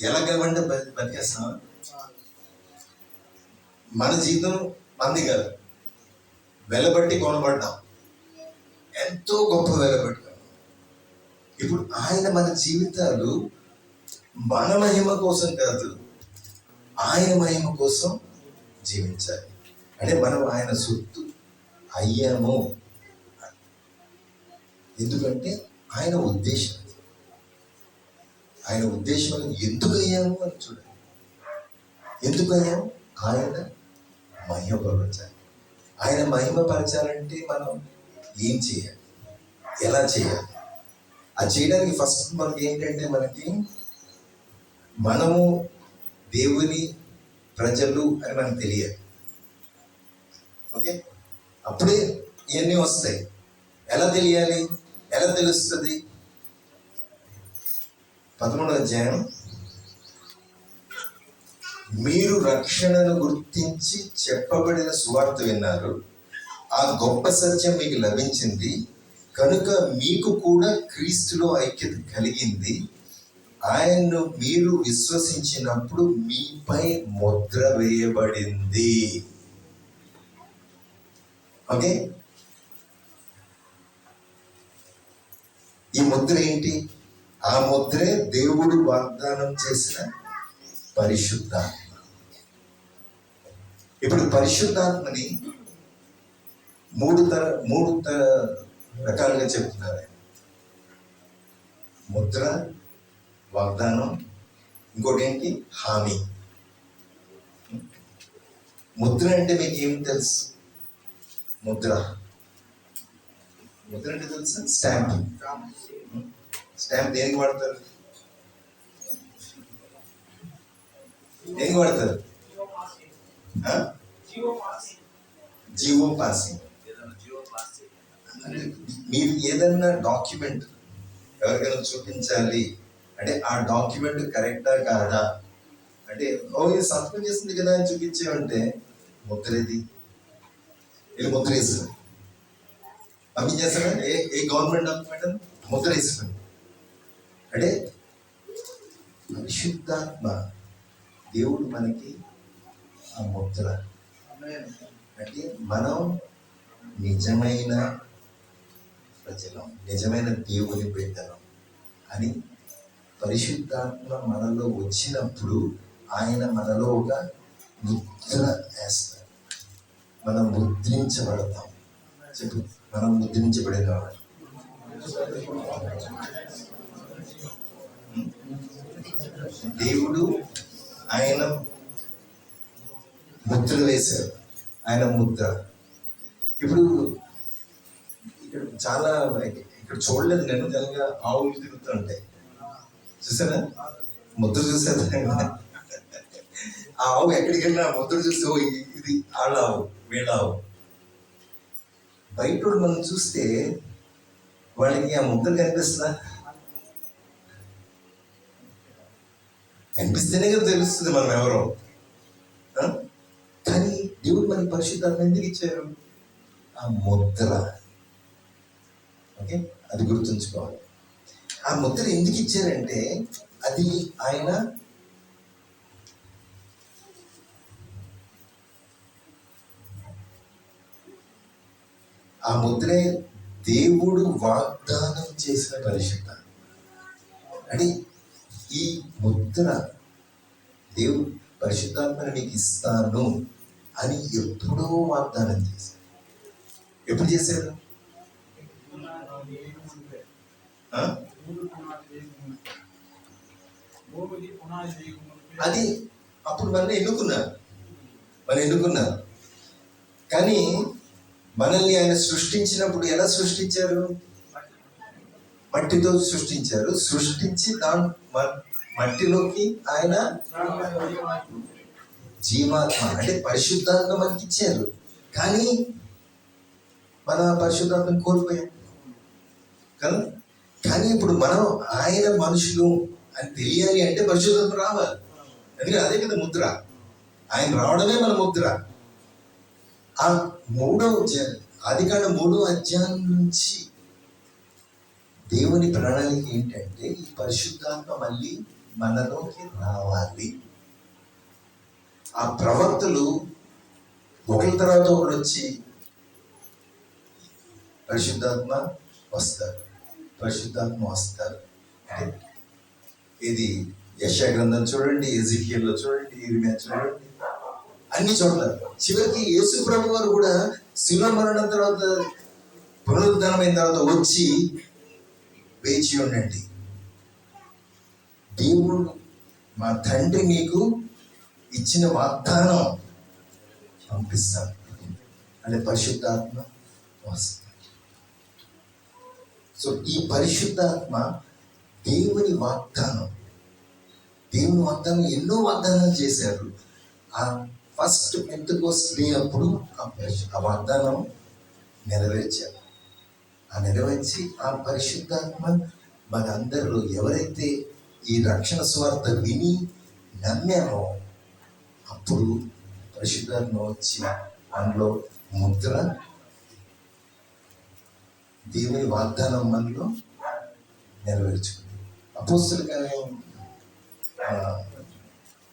ఎలా గెలవంటే బతికేస్తాం. మన జీవితం మంది కాదు, వెలబట్టి కొనబడ్డాం, ఎంతో గొప్ప వెలబడ్డాం. ఇప్పుడు ఆయన మన జీవితాలు మన మహిమ కోసం కాదు, ఆయన మహిమ కోసం జీవించాలి. అంటే మనం ఆయన సొత్తు అయ్యాము. ఎందుకంటే ఆయన ఉద్దేశం, ఆయన ఉద్దేశం ఎందుకు అయ్యాము అని చూడండి. ఎందుకు అయ్యాము? ఆయన మహిమపరచాలి. ఆయన మహిమపరచాలంటే మనం ఏం చేయాలి, ఎలా చేయాలి? అది చేయడానికి ఫస్ట్ మనకి ఏంటంటే, మనము దేవుని ప్రజలు అని మనకు తెలియాలి. ఓకే, అప్పుడే ఇవన్నీ వస్తాయి. ఎలా తెలియాలి, ఎలా తెలుస్తుంది? 11వ అధ్యాయం, మీరు రక్షణను గుర్తించి చెప్పబడిన సువార్త విన్నారు, ఆ గొప్ప సత్యం మీకు లభించింది కనుక మీకు కూడా క్రీస్తులో ఐక్యత కలిగింది. ఆయన్ను మీరు విశ్వసించినప్పుడు మీపై ముద్ర వేయబడింది. ఓకే, ఈ ముద్ర ఏంటి? ఆ ముద్రే దేవుడు వాగ్దానం చేసిన పరిశుద్ధాత్మ. ఇప్పుడు పరిశుద్ధాత్మని మూడు రకాలుగా చెప్తున్నారు. ముద్ర, వాగ్దానం, ఇంకోటి ఏంటి? హామీ. ముద్ర అంటే మీకు ఏం తెలుసు? ముద్ర అంటే తెలుసా? స్టాంప్. స్టాంప్ దేనికి వాడతారు? దేనికి వాడతారు? GO passing. మీరు ఏదన్నా డాక్యుమెంట్ ఎవరికైనా చూపించాలి అంటే ఆ డాక్యుమెంట్ కరెక్టా కాదా అంటే, ఇది సంతకం చేసింది కదా అని చూపించామంటే ముద్రేది, వీళ్ళు ముద్ర వేస్తారు. పంపించేస్తారా? ఏ గవర్నమెంట్ డాక్యుమెంట్ ముద్ర వేస్తుంది. అంటే పరిశుద్ధాత్మ దేవుడు మనకి ఆ ముద్ర. అంటే మనం నిజమైన ప్రజలం, నిజమైన దేవుని బిడ్డలం అని పరిశుద్ధాత్మ మనలో వచ్చినప్పుడు ఆయన మనలో ఒక ముద్ర వేస్తారు. మనం ముద్రించబడతాం. చెప్పు, మనం ముద్రించబడిన వాడు. దేవుడు ఆయన ముద్ర వేశారు, ఆయన ముద్ర. ఇప్పుడు ఇక్కడ చాలా, ఇక్కడ చూడలేదు నేను, జనగా ఆవులు తిరుగుతుంటాయి, చూసారా? ముద్ర చూసారా? ఆ ఆవు ఎక్కడికి వెళ్ళినా ముద్ర చూస్తే ఇది వాళ్ళ ఆవు, వీళ్ళ ఆవు. బయట మనం చూస్తే వాళ్ళకి ఆ ముద్ర కనిపిస్తుందా? కనిపిస్తేనే కదా తెలుస్తుంది మనం ఎవరో. కానీ దేవుడు మనకి పరిశుద్ధాత్మ ఎందుకు ఇచ్చారు? ఆ ముద్ర. ఓకే, అది గుర్తుంచుకోవాలి. ఆ ముద్ర ఎందుకు ఇచ్చారంటే, అది ఆయన ఆ ముద్రే దేవుడు వాగ్దానం చేసిన పరిశుద్ధ. అంటే ఈ ముద్ర దేవుడు పరిశుద్ధాత్మని మీకు ఇస్తాను అని ఎప్పుడో వాగ్దానం చేశారు. ఎప్పుడు చేశారు? అది అప్పుడు మనం ఎన్నుకున్నారు. కానీ మనల్ని ఆయన సృష్టించినప్పుడు ఎలా సృష్టించారు? మట్టితో సృష్టించారు. సృష్టించి మట్టిలోకి ఆయన జీవాత్మ అంటే పరిశుద్ధాత్మ మనకి ఇచ్చారు. కానీ మన పరిశుద్ధాత్మని కోల్పోయాం కదా. కానీ ఇప్పుడు మనం ఆయన మనుషులు అని తెలియాలి అంటే పరిశుద్ధాత్మ రావాలి. ఎందుకంటే అదే కదా ముద్ర. ఆయన రావడమే మన ముద్ర. ఆ ఆదికాండం 3వ అధ్యాయం నుంచి దేవుని ప్రణాళిక ఏంటంటే, ఈ పరిశుద్ధాత్మ మళ్ళీ మనలోకి రావాలి. ఆ ప్రవక్తలు ఒకరి తర్వాత ఒకరు వచ్చి పరిశుద్ధాత్మ వస్తారు, పరిశుద్ధాత్మ వస్తారు. ఇది యెషయా గ్రంథం చూడండి, ఎజెకియల్లో చూడండి, ఇర్మియా చూడండి, అన్ని చోట్ల. చివరికి యేసు ప్రభు వారు కూడా శిలువ మరణం తర్వాత, పునరుద్ధానమైన తర్వాత వచ్చి వేచి ఉండండి, దేవుడు మా తండ్రి మీకు ఇచ్చిన వాగ్దానం పంపిస్తాను అంటే పరిశుద్ధాత్మ వస్తుంది. సో ఈ పరిశుద్ధాత్మ దేవుని వాగ్దానం. దేవుని వాగ్దానం ఎన్నో వాగ్దానాలు చేశారు. ఆ ఫస్ట్ పెంతెకోస్త్ డే అప్పుడు ఆ వాగ్దానం నెరవేర్చారు. ఆ నెరవేర్చి ఆ పరిశుద్ధాత్మ మన అందరిలో ఎవరైతే ఈ రక్షణ స్వార్థ విని నమ్మామో అప్పుడు పరిశుద్ధాత్మ వచ్చి మనలో ముద్ర, దేవుని వాగ్దానం మనలో నెరవేర్చుకుంది. అపోస్తలుల కార్యం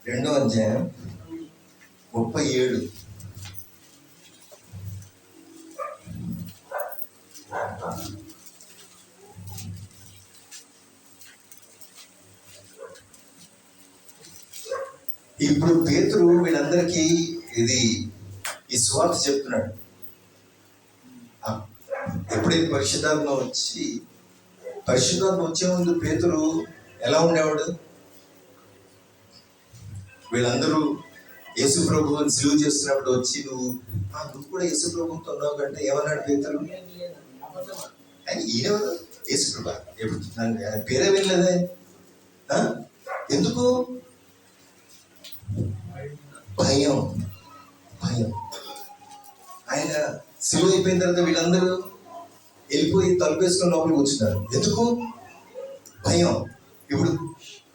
2వ అధ్యాయం 37. ఇప్పుడు పేతురు వీళ్ళందరికీ ఈ సువార్త చెప్తున్నాడు. ఎప్పుడైతే పరిశుద్ధాత్మ వచ్చే ముందు పేతురు ఎలా ఉండేవాడు? వీళ్ళందరూ యేసు ప్రభువుని సిలువ చేస్తున్నప్పుడు వచ్చి నువ్వు కూడా యేసు ప్రభువుతో ఉన్నావు కంటే ఏమన్నాడు పేతురు? ఈయన యేసు ప్రభు ఎప్పుడు ఆయన పేరే వెళ్ళలేదే. ఎందుకు? భయం. ఆయన సిలువ అయిపోయిన తర్వాత వీళ్ళందరూ వెళ్ళిపోయి తలుపేసుకొని లోపలికి వచ్చినారు. ఎందుకు? భయం. ఇప్పుడు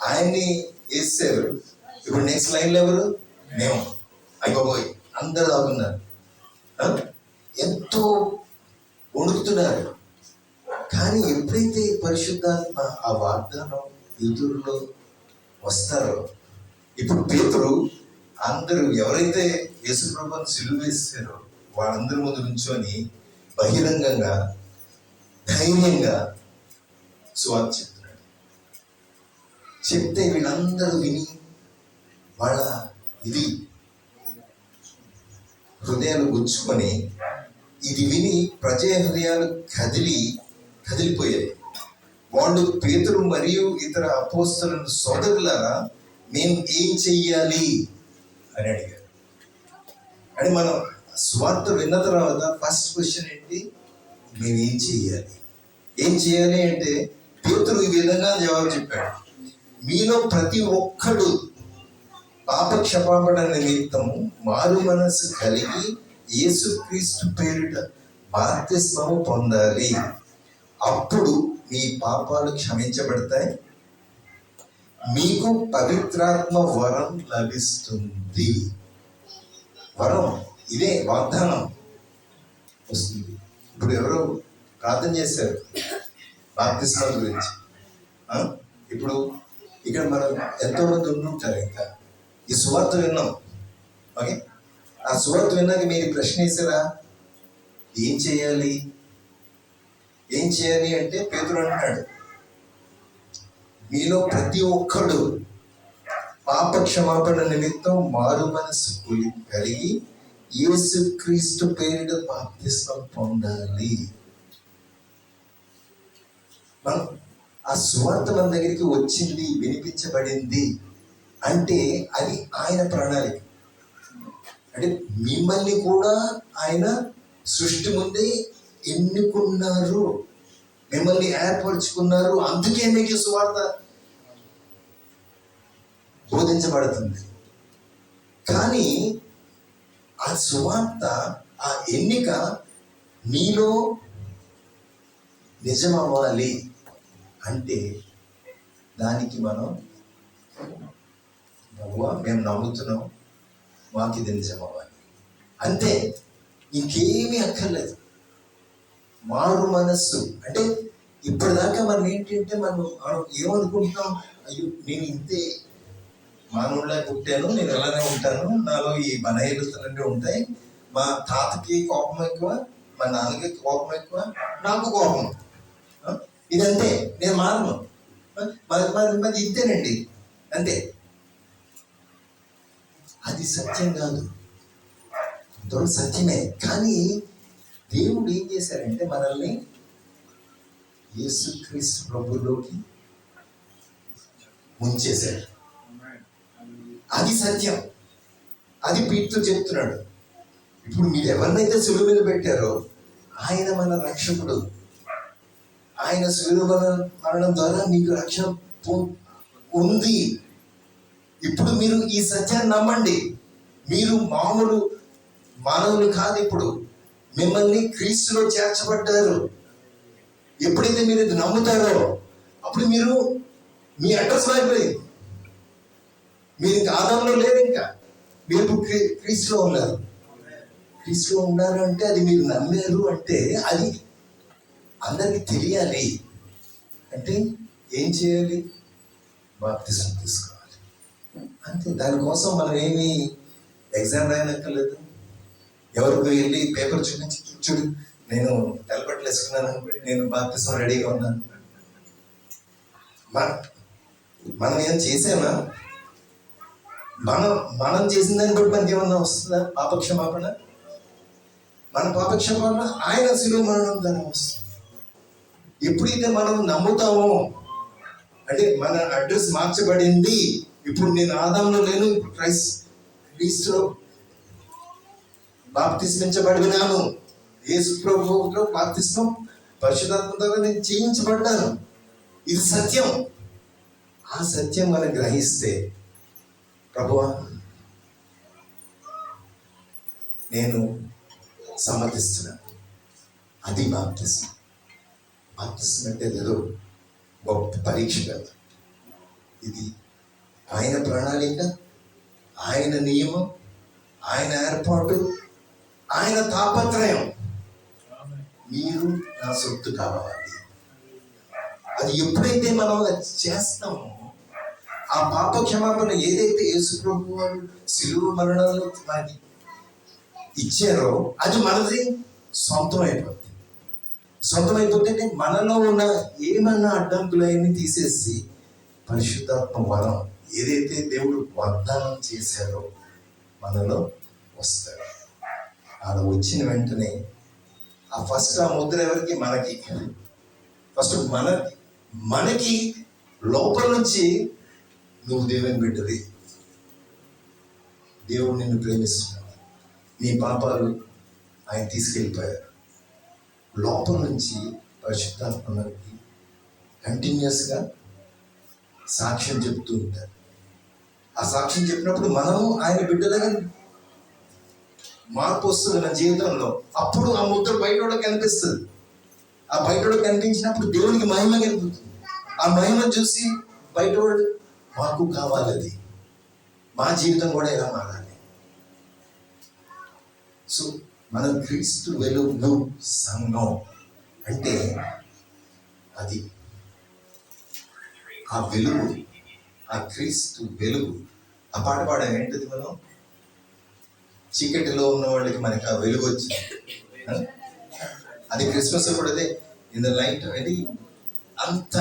ఆయన్ని వేసారు, ఇప్పుడు నెక్స్ట్ లైన్లో ఎవరు? మేము. అయిపోయి అందరు దాగున్నారు, ఎంతో వణుకుతున్నారు. కానీ ఎప్పుడైతే పరిశుద్ధాత్మ ఆ వాగ్దానం ఎదురులో వస్తారో, ఇప్పుడు పేతురు అందరూ ఎవరైతే యేసు ప్రభువుని సిలువ వేసారో వాళ్ళందరి ముందు నుంచొని బహిరంగంగా ధైర్యంగా సువార్త చెప్తున్నాడు. చెప్తే వీళ్ళందరూ విని వాళ్ళ హృదయాలు గుచ్చుకొని ఇది విని ప్రజల హృదయాలు కదిలిపోయాయి. వాళ్ళు పేతురు మరియు ఇతర అపోస్తలులను, సోదరులారా మేము ఏం చెయ్యాలి అని అడిగారు. అంటే మనం స్వార్థ విన్న తర్వాత ఫస్ట్ క్వశ్చన్ ఏంటి? మేము ఏం చెయ్యాలి అంటే పేతురు ఈ విధంగా జవాబు చెప్పాడు. మీలో ప్రతి ఒక్కడు పాప క్షమాపణ నిమిత్తము మారు మనసు కలిగి యేసుక్రీస్తు పేరిట బాప్తిస్మము పొందాలి. అప్పుడు మీ పాపాలు క్షమించబడతాయి, మీకు పవిత్రాత్మ వరం లభిస్తుంది. వరం ఇదే వాగ్దానం వస్తుంది. ఇప్పుడు ఎవరో ప్రార్థన చేశారు బాప్తిస్మం గురించి. ఇప్పుడు ఇక్కడ మనం ఎంతో మంది ఉంటుంటారు. ఇంకా ఈ సువార్త విన్నాం. ఓకే, ఆ సువార్త విన్నాక మీరు ప్రశ్న వేసారా? ఏం చేయాలి అంటే పేతురు అంటున్నాడు, మీలో ప్రతి ఒక్కడు పాప క్షమాపణ నిమిత్తం మారు మనసు కలిగి యేసుక్రీస్తు పేరిట బాప్తిస్మం పొందాలి. మనం ఆ సువార్త మన దగ్గరికి వచ్చింది, వినిపించబడింది అంటే అది ఆయన ప్రణాళిక. అంటే మిమ్మల్ని కూడా ఆయన సృష్టి ముందే ఎన్నుకున్నారు, మిమ్మల్ని ఏర్పరచుకున్నారు. అందుకే మీకు సువార్త బోధించబడుతుంది. కానీ ఆ సువార్త, ఆ ఎన్నిక నీలో నిజమవ్వాలి అంటే దానికి మనం మేము నమ్ముతున్నాం, మాకు ఇది నిజమవ్వాలి అంతే, ఇంకేమీ అక్కర్లేదు. మారు మనస్సు అంటే ఇప్పటిదాకా మనం ఏంటంటే మనం ఏమనుకుంటున్నాం, అయ్యో నేను ఇంతే మానవుడిలా పుట్టాను, నేను ఎలానే ఉంటాను, నాలో ఈ బలహీనతలన్నీ ఉంటాయి, మా తాతకి కోపం ఎక్కువ, మా నాన్నకి కోపం ఎక్కువ, నాకు కోపం, ఇదంతే, నేను మారను, మరి ఇంతేనండి అంతే. అది సత్యం కాదు, అంతవరకు సత్యమే. కానీ దేవుడు ఏం చేశారంటే మనల్ని యేసుక్రీస్తు ప్రభులోకి ముంచేశారు. అది సత్యం. అది పీటుతో చెప్తున్నాడు. ఇప్పుడు మీరు ఎవరినైతే సిలువ మీద పెట్టారో ఆయన మన రక్షకుడు. ఆయన సిలువ మరణం ద్వారా మీకు రక్షణ ఉంది. ఇప్పుడు మీరు ఈ సత్యాన్ని నమ్మండి. మీరు మామూలు మానవులు కాదు, ఇప్పుడు మిమ్మల్ని క్రీస్తులో చేర్చబడ్డారు. ఎప్పుడైతే మీరు ఇది నమ్ముతారో అప్పుడు మీరు మీ అడ్రస్ అయిపోయింది. మీరు ఇంకా ఆదాంలో లేరు, ఇంకా మీరు ఇప్పుడు క్రీస్తులో ఉన్నారు. క్రీస్తులో ఉన్నారు అంటే అది మీరు నమ్మారు అంటే అది అందరికి తెలియాలి. అంటే ఏం చేయాలి? బాప్తిసం తీసుకోవాలి అంతే. దానికోసం మనం ఏమి ఎగ్జామ్ రాయనక్కర్లేదు. ఎవరికి వెళ్ళి పేపర్ చూపించి చూడు నేను తెల్లబట్టలు వేసుకున్నాను, నేను బాప్తిసం రెడీగా ఉన్నాను. మనం ఏం చేసామా? మనం చేసిన దాన్ని బట్టి మనకి ఏమన్నా వస్తుందా పాపక్షమాపణ? మన పాపక్షమాపణ ఆయన శిలువ మరణం ద్వారా వస్తుంది. ఎప్పుడైతే మనం నమ్ముతామో అంటే మన అడ్రస్ మార్చబడింది. ఇప్పుడు నేను ఆదాంలో లేను, క్రీస్తులో బాప్తిస్మించబడినాను. యేసు ప్రభువులో బాప్తిస్మం పరిశుద్ధాత్మ ద్వారా నేను చేయించబడ్డాను. ఇది సత్యం. ఆ సత్యం మనం గ్రహిస్తే ప్రభువా నేను సమ్మతిస్తున్నాను, అది బాప్తిసం. బాప్తిసం అంటే ఏదో గొప్ప పరీక్ష కాదు. ఇది ఆయన ప్రణాళిక, ఆయన నియమం, ఆయన ఏర్పాటు, ఆయన తాపత్రయం. మీరు నా సొత్తు కావాలి. అది ఎప్పుడైతే మనం చేస్తామో ఆ పాప క్షమాపణ ఏదైతే యేసు ప్రభు వారు శిలువ మరణంలో మనకి ఇచ్చారో అది మనది సొంతం అయిపోతుంది. సొంతం అయిపోతే మనలో ఉన్న ఏమన్నా అడ్డంకులన్నీ తీసేసి పరిశుద్ధాత్మ వరం ఏదైతే దేవుడు వాగ్దానం చేశారో మనలో వస్తాడు. అలా వచ్చిన వెంటనే ఆ ముద్ర ఎవరికి? మనకి. ఫస్ట్ మనకి లోపల నుంచి నువ్వు దేవుని బిడ్డవి, దేవుడు నిన్ను ప్రేమిస్తున్నాడు, నీ పాపాలు ఆయన తీసుకెళ్ళిపోయారు. లోపల నుంచి పరిశుద్ధాత్మకి కంటిన్యూస్గా సాక్ష్యం చెప్తూ ఉంటారు. ఆ సాక్ష్యం చెప్పినప్పుడు మనము ఆయన బిడ్డలుగా మార్పు వస్తుంది మన జీవితంలో. అప్పుడు ఆ ముద్ర బయట కనిపిస్తుంది. ఆ బయట కనిపించినప్పుడు దేవునికి మహిమ కనిపిస్తుంది. ఆ మహిమ చూసి బయట మాకు కావాలి, అది మా జీవితం కూడా ఎలా మారాలి. సో మనం క్రీస్తు వెలుగు సంఘం అంటే అది ఆ వెలుగు, ఆ క్రీస్తు వెలుగు. ఆ పాట పాడాం ఏంటిది? మనం చీకటిలో ఉన్న వాళ్ళకి మనకి ఆ వెలుగు వచ్చింది. అది క్రిస్మస్ అప్పుడు అదే ఇన్ ద లైట్. అది అంత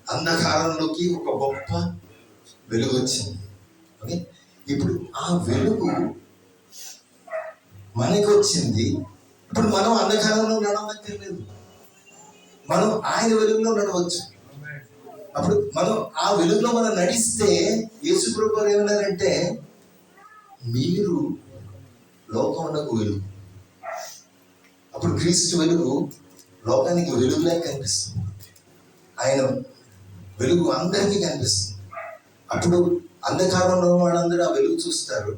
అంధకారంలోకి ఒక గొప్ప వెలుగు వచ్చింది. ఓకే, ఇప్పుడు ఆ వెలుగు మనకి వచ్చింది. ఇప్పుడు మనం అంధకారంలో నడవక్కర్లేదు, మనం ఆయన వెలుగులో నడవచ్చు. అప్పుడు మనం ఆ వెలుగులో మనం నడిస్తే యేసు ప్రభువు ఏమన్నారంటే మీరు లోకమునకు వెలుగు. అప్పుడు క్రీస్తు వెలుగు లోకానికి వెలుగులా కనిపిస్తుంది. ఆయన వెలుగు అందరికీ కనిపిస్తుంది. అప్పుడు అంధకారంలో వాళ్ళందరూ ఆ వెలుగు చూస్తారు.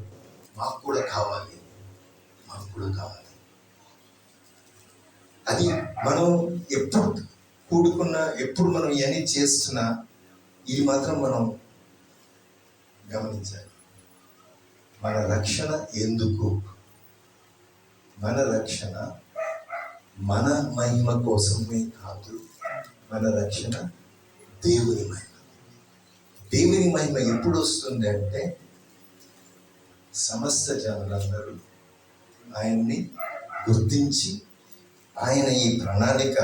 మాకు కూడా కావాలి, మాకు కూడా కావాలి. అది మనం ఎప్పుడు కూడుకున్నా, ఎప్పుడు మనం ఇవన్నీ చేస్తున్నా ఇది మాత్రం మనం గమనించాలి. మన రక్షణ ఎందుకు? మన రక్షణ మన మహిమ కోసమే కాదు, మన రక్షణ దేవుని మహిమ. దేవుని మహిమ ఎప్పుడు వస్తుంది అంటే సమస్త జనులందరూ ఆయన్ని గుర్తించి ఆయన ఈ ప్రణాళిక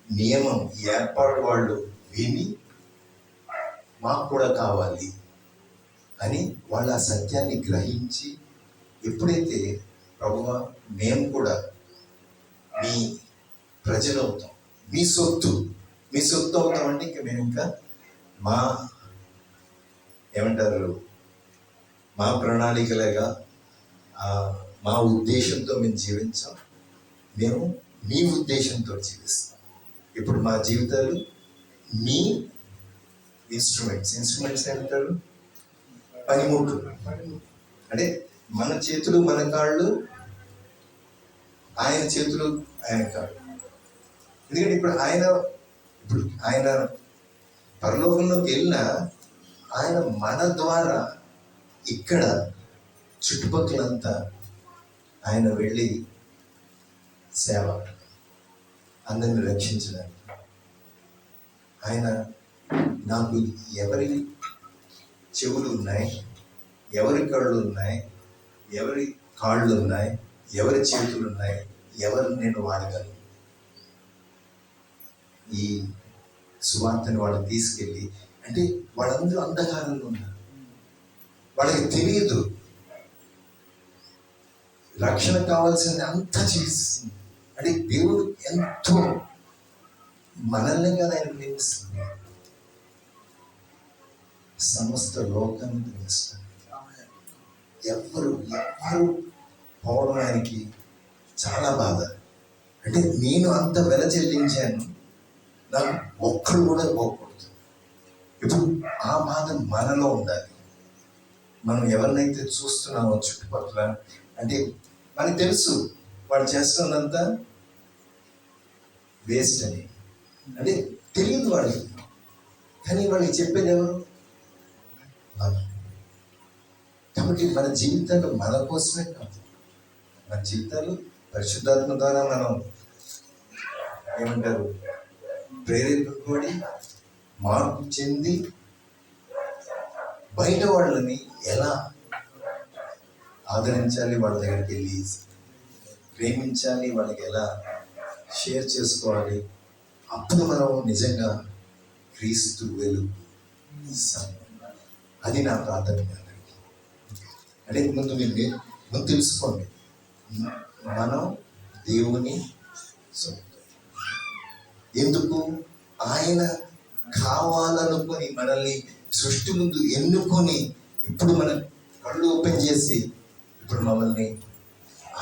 నియమం ఈ ఏర్పాటు వాళ్ళు విని మాకు కూడా కావాలి అని వాళ్ళ ఆ సత్యాన్ని గ్రహించి ఎప్పుడైతే ప్రభువా మేము కూడా మీ ప్రజలు అవుతాం, మీ సొత్తు అవుతామంటే ఇంక మేము ఇంకా మా ఏమంటారు మా ప్రణాళికలుగా మా ఉద్దేశంతో మేము జీవించాం, మేము మీ ఉద్దేశంతో జీవిస్తాం. ఇప్పుడు మా జీవితాలు మీ ఇన్స్ట్రుమెంట్స్ ఏమంటారు, పనిముట్లు. అంటే మన చేతులు మన కాళ్ళు, ఆయన చేతులు ఆయన కాళ్ళు. ఎందుకంటే ఇప్పుడు ఆయన పరలోకంలోకి వెళ్ళినా ఆయన మన ద్వారా ఇక్కడ చుట్టుపక్కలంతా ఆయన వెళ్ళి సేవ, అందరిని రక్షించడానికి. ఆయన నాకు ఎవరి చెవులు ఉన్నాయి, ఎవరి కళ్ళు ఉన్నాయి, ఎవరి కాళ్ళు ఉన్నాయి, ఎవరి చేతులు ఉన్నాయి, ఎవరు నేను వాడగలను, ఈ సువార్తని వాళ్ళని తీసుకెళ్ళి. అంటే వాళ్ళందరూ అంధకారంలో ఉన్నారు, వాళ్ళకి తెలియదు రక్షణ కావాల్సింది అంతా చేస్తుంది. అంటే దేవుడు ఎంతో మనల్ని కదా ఆయన ప్రేమిస్తుంది, సమస్త లోకాన్ని ప్రేమిస్తుంది. ఎవరు పోవడం ఆయనకి చాలా బాధ. అంటే నేను అంత వెల చెల్లించాను, నాకు ఒక్కడు కూడా పోకూడదు. ఇప్పుడు ఆ బాధ మనలో ఉండాలి. మనం ఎవరినైతే చూస్తున్నామో చుట్టుపక్కల, అంటే మనకు తెలుసు వాడు చేస్తున్నంత వేస్ట్ అని, అంటే తెలియదు వాళ్ళకి, కానీ వాళ్ళకి చెప్పేది ఎవరు? మనం. కాబట్టి మన జీవితాలు మన కోసమే కాదు, మన జీవితాలు పరిశుద్ధాత్మ ద్వారా మనం ఏమంటారు ప్రేరేపింపబడి మార్పు చెంది బయట వాళ్ళని ఎలా ఆదరించాలి, వాళ్ళ దగ్గరికి వెళ్ళి ప్రేమించాలి, వాళ్ళకి ఎలా షేర్ చేసుకోవాలి, అప్పుడు మనం నిజంగా క్రీస్తు వెలుగు. అది నా ప్రార్థన. అంటే ముందు తెలుసుకోండి, మనం దేవుని సొత్తు. ఎందుకు? ఆయన కావాలనుకొని మనల్ని సృష్టి ముందు ఎన్నుకొని ఇప్పుడు మన కళ్ళు ఓపెన్ చేసి ఇప్పుడు మమ్మల్ని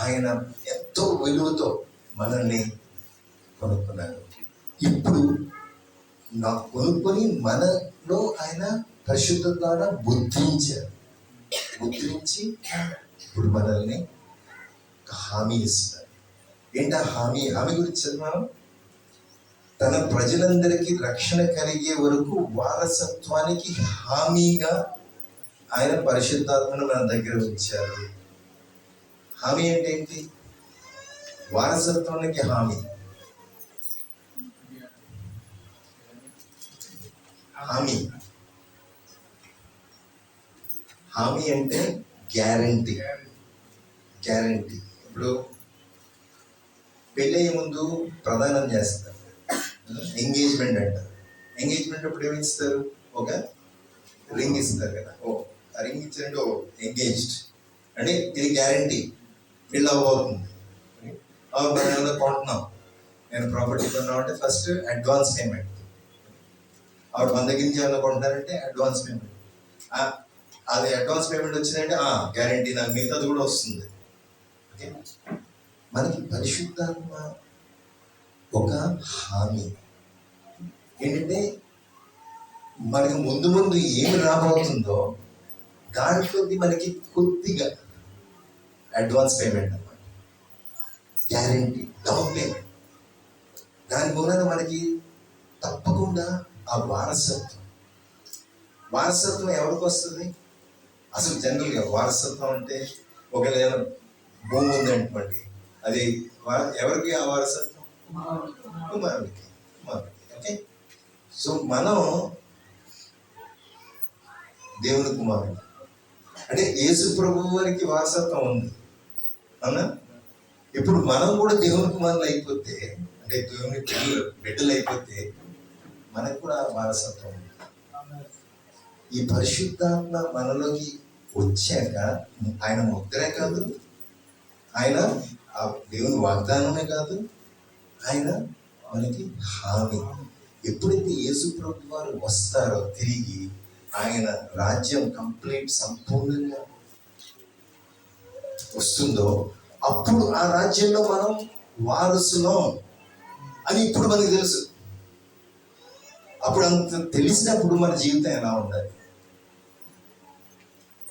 ఆయన ఎంతో విలువతో మనల్ని కొనుక్కున్నారు. ఇప్పుడు కొనుక్కొని మనలో ఆయన పరిశుద్ధ ద్వారా ముద్రించి ఇప్పుడు మనల్ని హామీ ఇస్తారు. ఏంటి ఆ హామీ గురించి చదివాను. తన ప్రజలందరికీ రక్షణ కలిగే వరకు వారసత్వానికి హామీగా ఆయన పరిశుద్ధాత్మను మన దగ్గర ఉంచారు. హామీ అంటే ఏంటి? వారసత్వానికి హామీ. హామీ అంటే గ్యారంటీ. ఇప్పుడు పెళ్ళయ్యే ముందు ప్రదానం చేస్తారు, ఎంగేజ్మెంట్ అంటారు. ఎంగేజ్మెంట్ అప్పుడు ఏమి ఇస్తారు? ఒక రింగ్ ఇస్తారు కదా. ఆ రింగ్ ఇచ్చారంటే ఎంగేజ్డ్ అంటే ఇది గ్యారంటీ, పెళ్ళి అవ్వబోతుంది. మనం ఏమైనా కొంటున్నాం, నేను ప్రాపర్టీ కొన్నాం అంటే ఫస్ట్ అడ్వాన్స్ పేమెంట్. ఆవిడ మన దగ్గర నుంచి ఏమైనా కొంటున్నారంటే అడ్వాన్స్ పేమెంట్. అది అడ్వాన్స్ పేమెంట్ వచ్చిందంటే గ్యారంటీ, నాకు మిగతాది కూడా వస్తుంది. ఓకే, మనకి పరిశుద్ధాత్మ ఒక హామీ. ఏంటంటే మనకి ముందు ఏమి రాబోతుందో దాంట్లో మనకి కొద్దిగా అడ్వాన్స్ పేమెంట్ అన్నమాట, గ్యారంటీ, డౌన్ పేమెంట్. దాని మూలన మనకి తప్పకుండా ఆ వారసత్వం ఎవరికి వస్తుంది? అసలు జనరల్గా వారసత్వం అంటే ఒకవేళ భూమి ఉందనుకోండి, అది ఎవరికి ఆ వారసత్వం? కుమారుడికి. ఓకే, సో మనం దేవుని కుమారుడు అంటే యేసు ప్రభు వారికి వారసత్వం ఉంది, అవునా? ఇప్పుడు మనం కూడా దేవుని కుమారులు అయిపోతే, అంటే దేవుని బిడ్డలు అయిపోతే మనకు కూడా వారసత్వం ఉంది. ఈ పరిశుద్ధాత్మ మనలోకి వచ్చాక ఆయన ముద్రే కాదు, ఆయన ఆ దేవుని వాగ్దానమే కాదు, ఆయన మనకి హామీ. ఎప్పుడైతే యేసు ప్రభు వారు వస్తారో తిరిగి, ఆయన రాజ్యం కంప్లీట్ సంపూర్ణంగా వస్తుందో అప్పుడు ఆ రాజ్యంలో మనం వారసులం అని ఇప్పుడు మనకి తెలుసు. అప్పుడు అంత తెలిసినప్పుడు మన జీవితం ఎలా ఉండాలి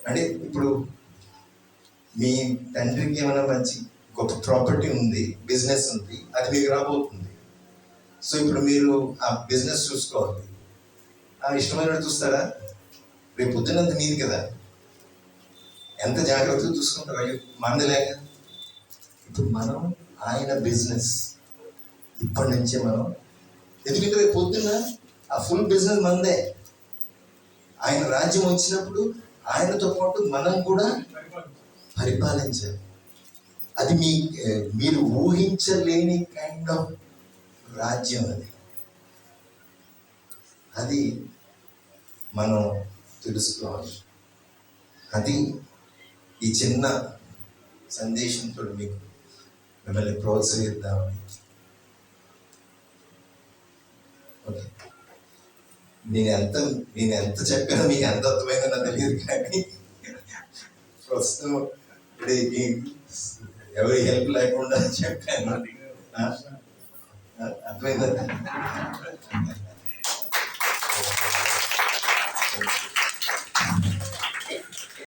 అంటే, ఇప్పుడు మీ తండ్రికి ఏమైనా మంచి గొప్ప ప్రాపర్టీ ఉంది, బిజినెస్ ఉంది, అది మీకు రాబోతుంది. సో ఇప్పుడు మీరు ఆ బిజినెస్ చూసుకోవాలి. ఆ ఇష్టమైన చూస్తారా? రేపు పొద్దునంత మీది కదా, ఎంత జాగ్రత్తగా చూసుకుంటారు. అయ్యో మందలేక. ఇప్పుడు మనం ఆయన బిజినెస్ ఇప్పటి నుంచే మనం, ఎందుకంటే రేపు పొద్దున్న ఆ ఫుల్ బిజినెస్ మందే. ఆయన రాజ్యం వచ్చినప్పుడు ఆయనతో పాటు మనం కూడా పరిపాలించాలి. అది మీరు ఊహించలేని కైండ్ ఆఫ్ రాజ్యం. అది మనం తెలుసుకోవాలి. అది ఈ చిన్న సందేశంతో మీకు మిమ్మల్ని ప్రోత్సహిద్దామని. ఓకే, నేను ఎంత చెప్పానో మీకు ఎంత అర్థమైందో నాకు తెలియదు, కానీ ప్రస్తుతం ఇప్పుడు ఎవరి హెల్ప్ లేకుండా చెప్పాను. అర్థమైందా?